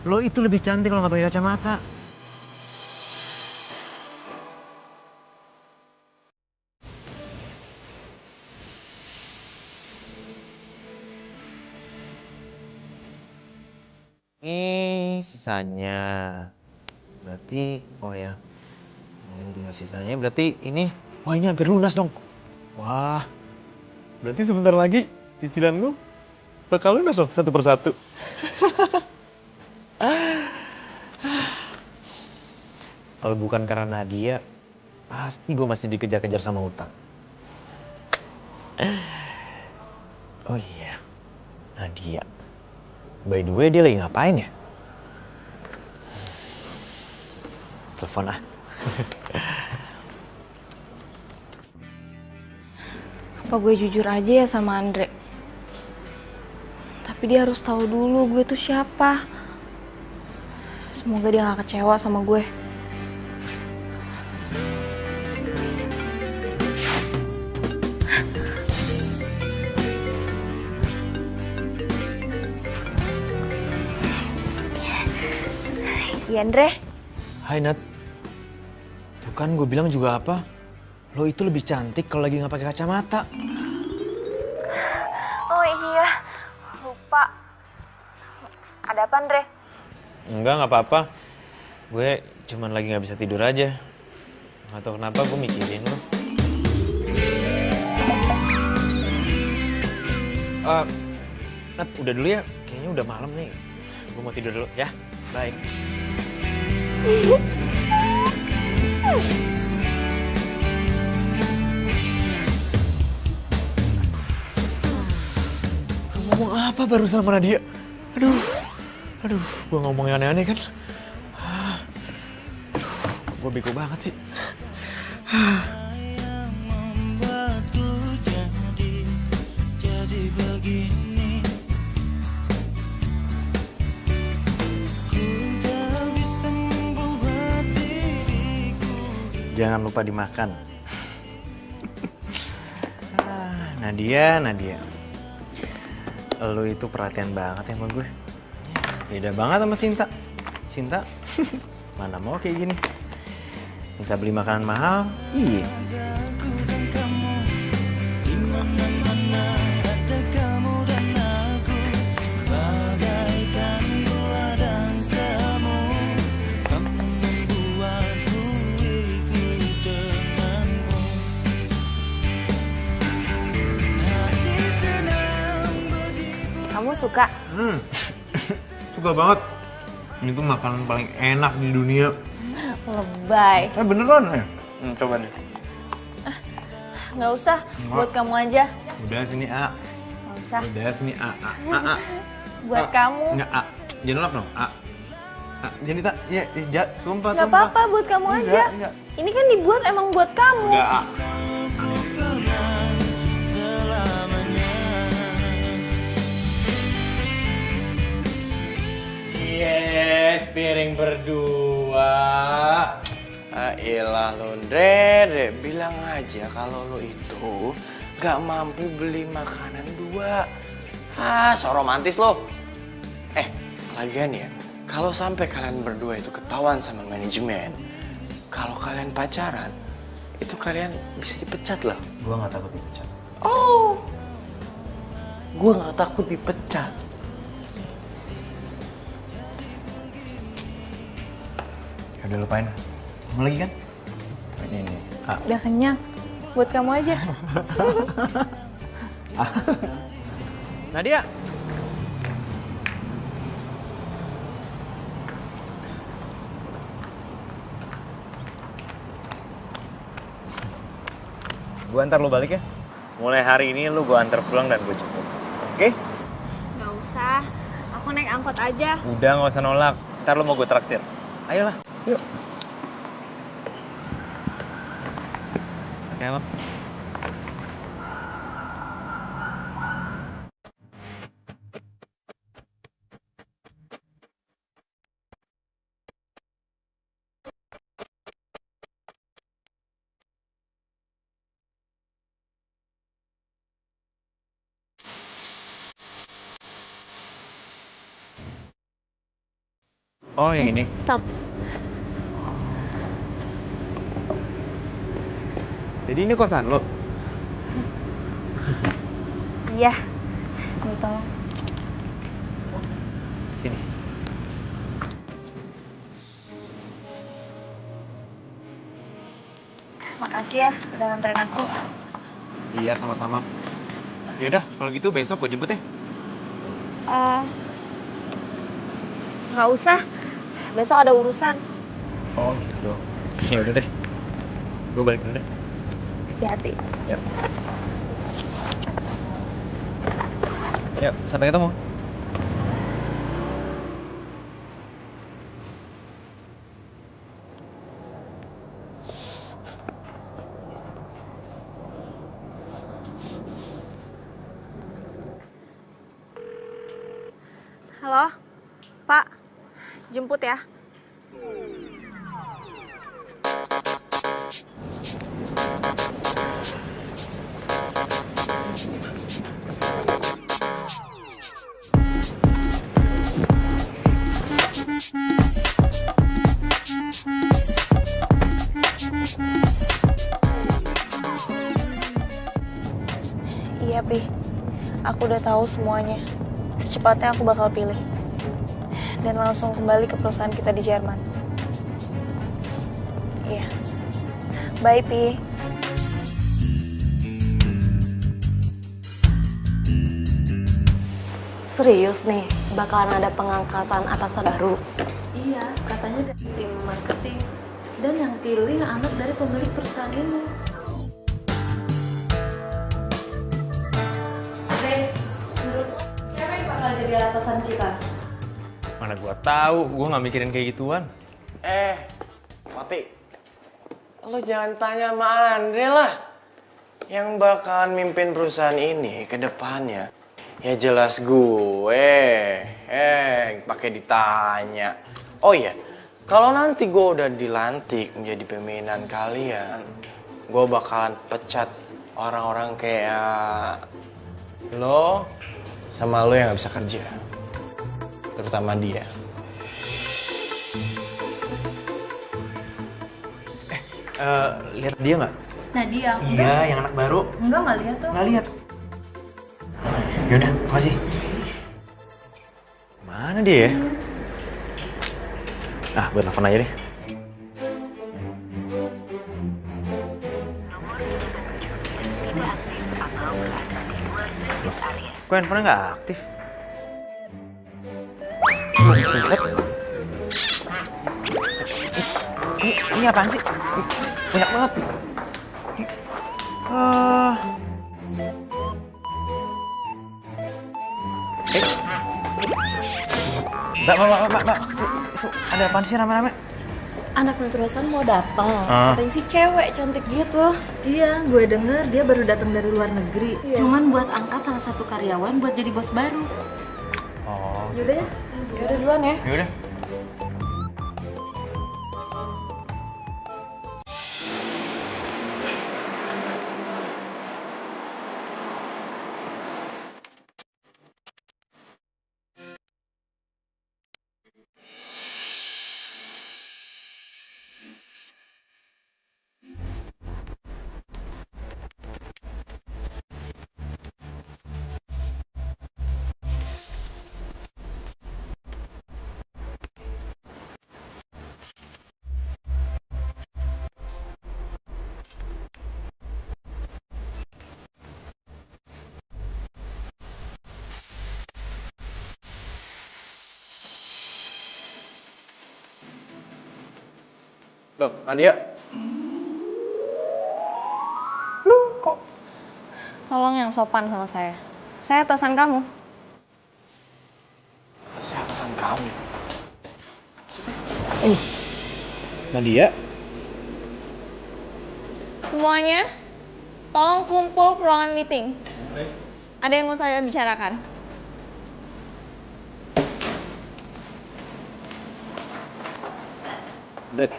S1: Lo itu lebih cantik kalau nggak pakai kacamata. Ini sisanya. Berarti, oh ya. Ini tinggal sisanya berarti ini. Wah, ini hampir lunas dong. Wah. Berarti sebentar lagi cicilan gue bakal lunas dong satu persatu. Kalau bukan karena Nadia, pasti gue masih dikejar-kejar sama utang. Oh iya, Nadia. By the way, dia lagi ngapain ya? Telepon ah.
S4: Apa gue jujur aja ya sama Andre? Tapi dia harus tahu dulu gue tuh siapa. Semoga dia gak kecewa sama gue. Iya, Andre.
S1: Hai Nat. Tuh kan gue bilang juga apa? Lo itu lebih cantik kalau lagi nggak pakai kacamata.
S4: Oh iya, lupa. Ada apa, Andre?
S1: Nggak apa-apa. Gue cuman lagi nggak bisa tidur aja. Nggak tahu kenapa gue mikirin lo. Nat, udah dulu ya. Kayaknya udah malam nih. Gue mau tidur dulu ya. Bye. Ngomong apa barusan sama Nadia? Aduh, gue ngomong yang aneh-aneh kan? Gue bego banget sih. Jangan lupa dimakan. Nadia. Lo itu perhatian banget ya sama gue. Beda banget sama Sinta. Sinta, mana mau kayak gini. Minta beli makanan mahal, iya.
S4: Kamu suka?
S1: Suka banget. Ini tuh makanan paling enak di dunia.
S4: Lebay.
S1: Beneran ya? Coba deh.
S4: Nggak usah, buat kamu aja.
S1: Udah sini A.
S4: Nggak usah.
S1: Udah sini A.
S4: Buat kamu.
S1: Nggak A. Jangan nolak dong. A. Jangan dita. Ya, tumpah.
S4: Nggak apa-apa, buat kamu aja.
S1: Enggak.
S4: Ini kan dibuat emang buat kamu.
S1: Enggak A. Yes, piring berdua.
S13: Iyalah lo, Dre, bilang aja kalau lo itu gak mampu beli makanan dua. So romantis lo. Lagian ya, kalau sampai kalian berdua itu ketahuan sama manajemen, kalau kalian pacaran, itu kalian bisa dipecat loh.
S1: Gua gak takut dipecat.
S13: Oh, gua gak takut dipecat.
S1: Udah lupain. Mau lagi kan? Ini.
S4: Udah kenyang. Buat kamu aja.
S1: Nadia. Gue antar lo balik ya. Mulai hari ini lo gue antar pulang dan gue jemput. Oke?
S4: Nggak usah. Aku naik angkot aja.
S1: Udah gak usah nolak. Ntar lo mau gue traktir. Ayolah. Yuk. Oke, Bang.
S5: Oh, yang ini.
S2: Stop.
S5: Jadi ini kosan lo?
S7: Iya. Ini tolong.
S5: Sini.
S7: Makasih ya udah nganterin aku.
S5: Iya, sama-sama. Yaudah, kalau gitu besok gue jemput ya.
S7: Nggak usah. Besok ada urusan.
S5: Oh gitu. Ya udah deh. Gue balik dulu deh.
S7: Hati-hati.
S5: Yap. Yuk, sampai ketemu.
S7: Halo, Pak. Jemput ya. Iya, Pi. Aku udah tahu semuanya. Secepatnya aku bakal pilih. Dan langsung kembali ke perusahaan kita di Jerman. Iya. Bye, Pi.
S14: Serius nih, bakalan ada pengangkatan atasan baru.
S15: Iya, katanya dari tim marketing. Dan yang pilih anak dari pemilik perusahaan ini. Menurut siapa yang bakal jadi atasan kita?
S5: Mana gua tahu, gua nggak mikirin kayak gituan.
S13: Mati. Lo jangan tanya sama Andre lah. Yang bakalan mimpin perusahaan ini ke depannya. Ya jelas gue. Pakai ditanya. Oh iya, kalau nanti gue udah dilantik menjadi pimpinan kalian, gue bakalan pecat orang-orang kayak lo sama lo yang gak bisa kerja. Terutama dia.
S5: Lihat dia nggak?
S15: Nadia.
S5: Iya, yang anak baru.
S15: Enggak lihat tuh.
S5: Nggak lihat. Yaudah, makasih. Mana dia ya? Ah, gue telepon aja deh. Loh, kok handphonenya nggak aktif? Buset. Ini apaan sih? Banyak banget. Mbak, itu ada apaan sih rame-rame?
S15: Anak perusahaan mau datang. Katanya sih cewek cantik gitu. Iya, gue denger dia baru datang dari luar negeri. Iya. Cuman buat angkat salah satu karyawan buat jadi bos baru.
S5: Oh.
S15: Yaudah ya. Yaudah duluan ya.
S5: Yaudah. Loh, Nadia.
S7: Lu kok tolong yang sopan sama saya. Saya atasan kamu.
S13: Saya atasan kamu.
S5: Nadia.
S7: Semuanya, tolong kumpul ke ruangan meeting. Ada yang mau saya bicarakan.
S11: Dek,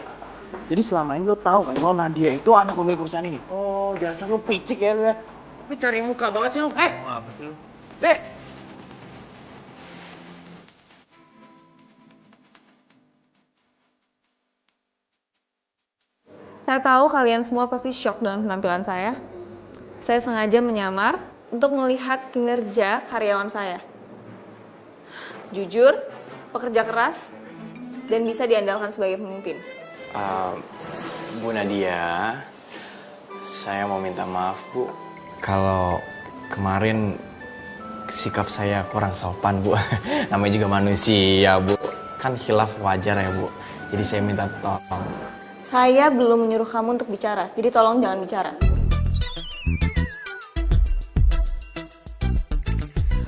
S11: jadi selama ini lo tahu kan kalau Nadia itu anak pemilik perusahaan ini?
S13: Oh, dasar lu picik ya lu ya. Tapi cari muka banget sih lu.
S11: Apa sih lu?
S13: Dek.
S7: Saya tahu kalian semua pasti shock dengan penampilan saya. Saya sengaja menyamar untuk melihat kinerja karyawan saya. Jujur, pekerja keras, dan bisa diandalkan sebagai pemimpin.
S13: Bu Nadia, saya mau minta maaf, Bu. Kalau kemarin sikap saya kurang sopan, Bu. Namanya juga manusia, Bu. Kan khilaf wajar ya, Bu. Jadi saya minta tolong.
S7: Saya belum menyuruh kamu untuk bicara, jadi tolong jangan bicara.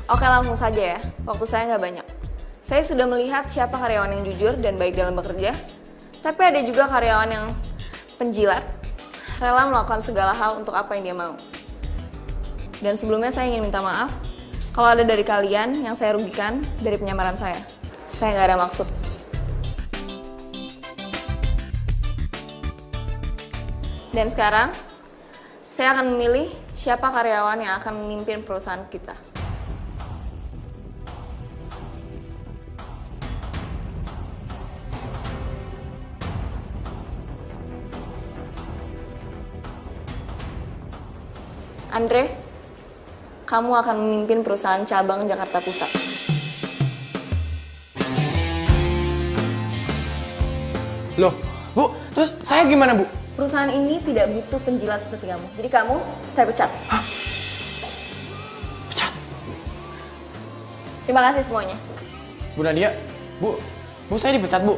S7: Oke, langsung saja ya. Waktu saya nggak banyak. Saya sudah melihat siapa karyawan yang jujur dan baik dalam bekerja. Tapi ada juga karyawan yang penjilat, rela melakukan segala hal untuk apa yang dia mau. Dan sebelumnya saya ingin minta maaf kalau ada dari kalian yang saya rugikan dari penyamaran saya. Saya nggak ada maksud. Dan sekarang, saya akan memilih siapa karyawan yang akan memimpin perusahaan kita. Andre, kamu akan memimpin perusahaan cabang Jakarta Pusat.
S13: Loh, Bu, terus saya gimana, Bu?
S7: Perusahaan ini tidak butuh penjilat seperti kamu. Jadi kamu, saya pecat.
S13: Hah? Pecat?
S7: Terima kasih semuanya.
S13: Bu Nadia, Bu saya dipecat, Bu.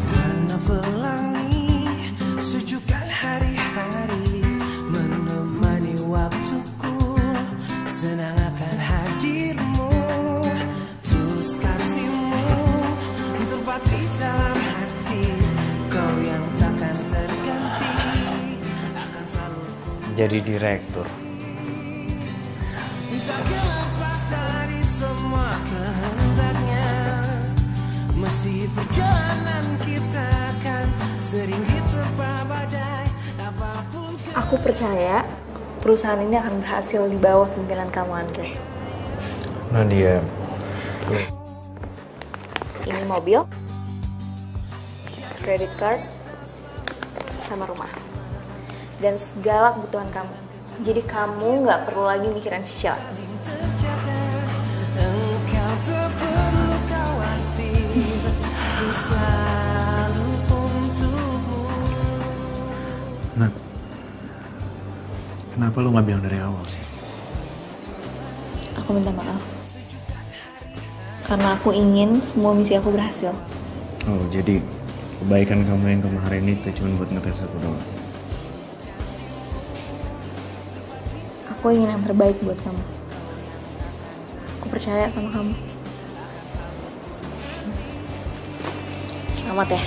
S16: Warna pelangi, sejukkan hari-hari, menemani waktuku, senang akan hadirmu, tulus kasihmu, terpatri dalam hati, kau yang takkan terganti, akan selalu
S1: Jadi direktur.
S16: tak lepas dari semua kehendaknya. Masih perjalanan kita akan sering diterpa badai apapun.
S7: Aku percaya perusahaan ini akan berhasil di bawah pimpinan kamu, Andre.
S1: Nadia.
S7: Ini mobil, credit card, sama rumah. Dan segala kebutuhan kamu. Jadi kamu nggak perlu lagi mikirin Shisha.
S16: Engkau tak perlu khawatir, ku selalu untukmu.
S1: Nat, kenapa lu nggak bilang dari awal sih?
S7: Aku minta maaf. Karena aku ingin semua misi aku berhasil.
S1: Oh, jadi kebaikan kamu yang kemarin itu cuma buat ngetes aku doang.
S7: Aku ingin yang terbaik buat kamu. Aku percaya sama kamu. Selamat ya.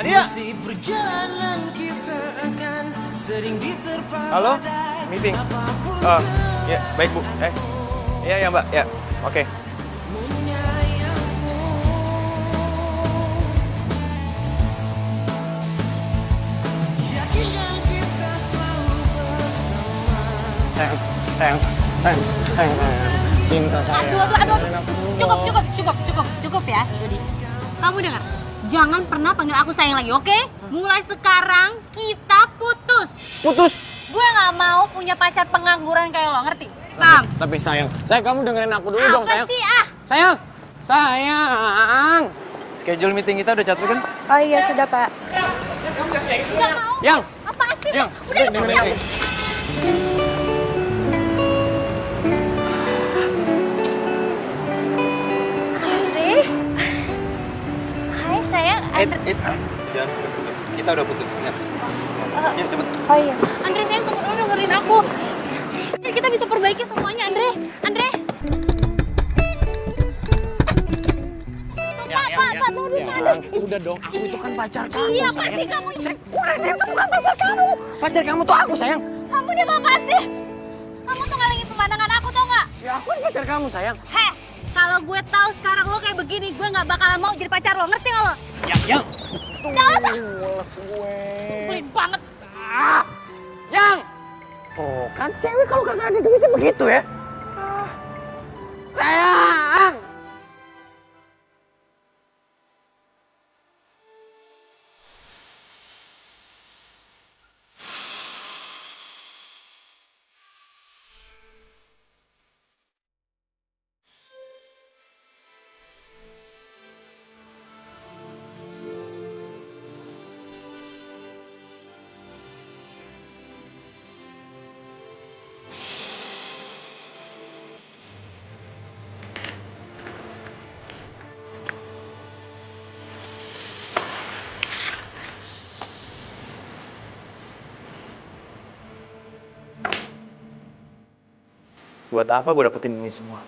S1: Nadia!
S16: Masih perjalanan kita akan sering diterpa.
S5: Halo, meeting. Oh, ya, baik Bu. Iya ya Mbak, ya, oke. Sayang. Cinta saya.
S2: Aduh. Cukup ya, Dodi. Kamu dengar? Jangan pernah panggil aku sayang lagi, oke? Mulai sekarang kita putus.
S13: Putus?
S2: Gue nggak mau punya pacar pengangguran kayak lo, ngerti? Paham?
S13: Tapi sayang, kamu dengerin aku dulu dong, sayang.
S2: Apa sih, ah?
S13: Sayang.
S5: Schedule meeting kita udah catat kan?
S15: Oh iya, sudah Pak.
S2: Nggak mau.
S13: Yang.
S2: Apaan sih?
S13: Yang.
S2: Udah
S13: Dengerin aku.
S2: Andre? Hai sayang, Andre.
S5: Jangan sedih. Kita udah putus, ingat. Yuk, cepet.
S15: Oh iya.
S2: Andre sayang, tunggu dulu dengerin aku. Kita bisa perbaiki semuanya, Andre. Pak, tunggu
S13: Sayang, udah dong. Aku itu kan pacar kamu,
S2: Iya,
S13: sayang.
S2: pasti kamu.
S13: Udah, dia tuh bukan pacar kamu. Pacar kamu tuh aku, sayang.
S2: Kamu dia apaan sih? Kamu tuh ngalingin pemandangan aku tau nggak?
S13: Ya aku ini pacar kamu, sayang.
S2: Heh, kalau gue tahu sekarang lo kayak begini, gue nggak bakalan mau jadi pacar lo, ngerti nggak lo?
S13: Yang.
S2: Jangan usah.
S13: Males gue.
S2: Pelit banget.
S13: Yang. Oh, kan cewek kalau kagak ada duitnya begitu ya. Sayang.
S5: Buat apa gue dapetin ini semua?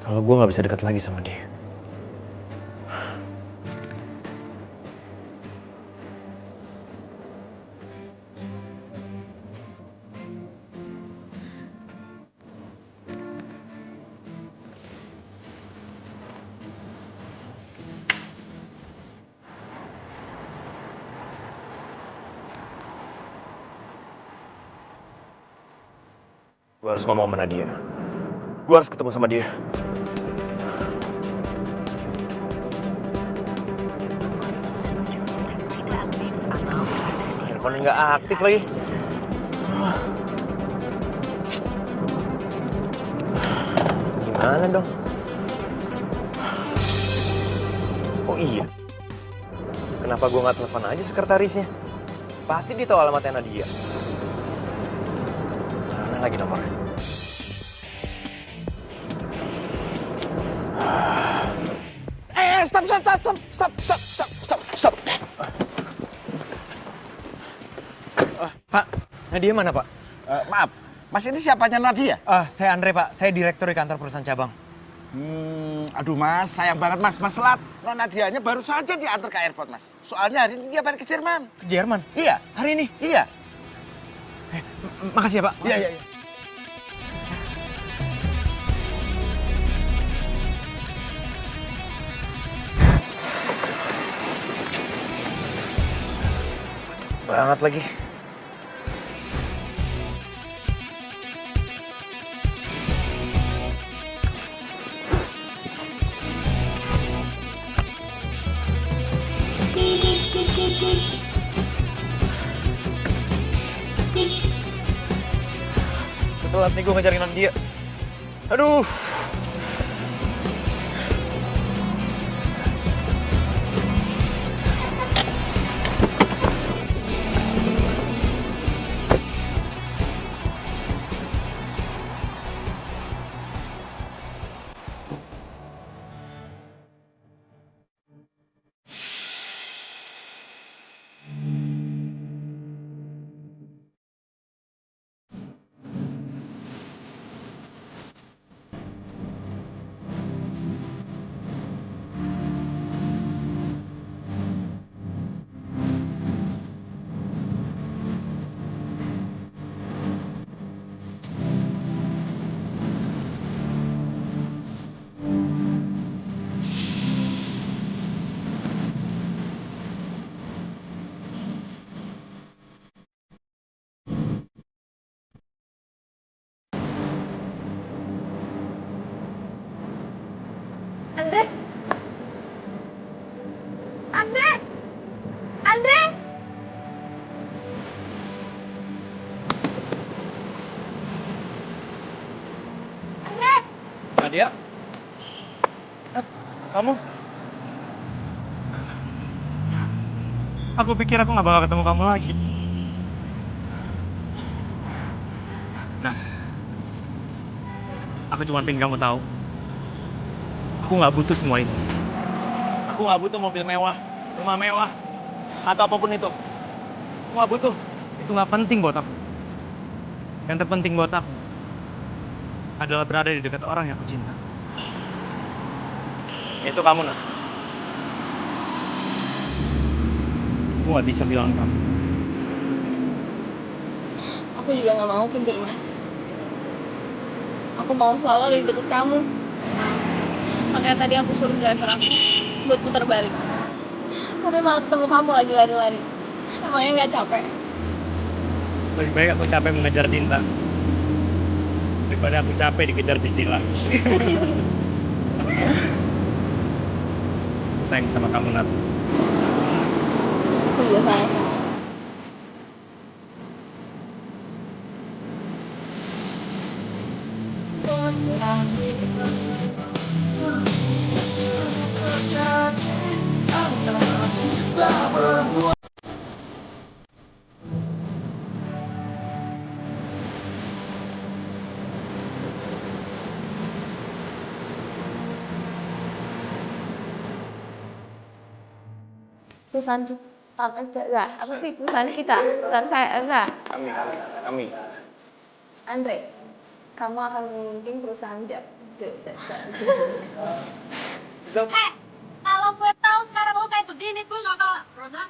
S5: Kalau gue nggak bisa dekat lagi sama dia. Gue harus ngomong sama Nadia. Gue harus ketemu sama dia. Handphone nggak aktif lagi. Gimana dong? Oh iya. Kenapa gue nggak telepon aja sekretarisnya? Pasti dia tahu alamatnya Nadia. Mana lagi nomornya? Stop. Pak, Nadia mana, Pak?
S17: Maaf, Mas ini siapanya Nadia?
S5: Saya Andre, Pak. Saya direktur di kantor perusahaan cabang.
S17: Aduh Mas, sayang banget Mas telat. Nona Nadianya baru saja diantar ke airport Mas. Soalnya hari ini dia balik ke Jerman.
S5: Ke Jerman?
S17: Iya.
S5: Hari ini?
S17: Iya.
S5: Makasih ya, Pak.
S17: Iya.
S5: Banget lagi. Setelah nih gue ngejarin dia. Aduh. Nadia? Kamu? Aku pikir aku nggak bakal ketemu kamu lagi. Nah, aku cuma pengen kamu tahu. Aku nggak butuh semua itu. Aku nggak butuh mobil mewah, rumah mewah, atau apapun itu. Aku nggak butuh. Itu nggak penting buat aku. Yang terpenting buat aku adalah berada di dekat orang yang aku cinta. Itu kamu, Nak.
S11: aku nggak bisa bilang kamu.
S7: Aku juga nggak mau ke Jerman. Aku mau selalu ada di deket kamu. Makanya tadi aku suruh driver aku buat putar balik. Tapi malah ketemu kamu lagi lari-lari. Emangnya nggak capek?
S11: Lebih baik aku capek mengejar cinta daripada aku capek dikejar cicilan. Sayang sama kamu, Nat.
S7: Aku juga sayang sama kamu. Perusahaan kita, apa sih perusahaan kita? Perusahaan saya, enggak?
S13: Kami.
S7: Andre, kamu akan memimpin perusahaan dia.
S2: Kalau gue tahu sekarang lo kayak begini, gue gak bakal.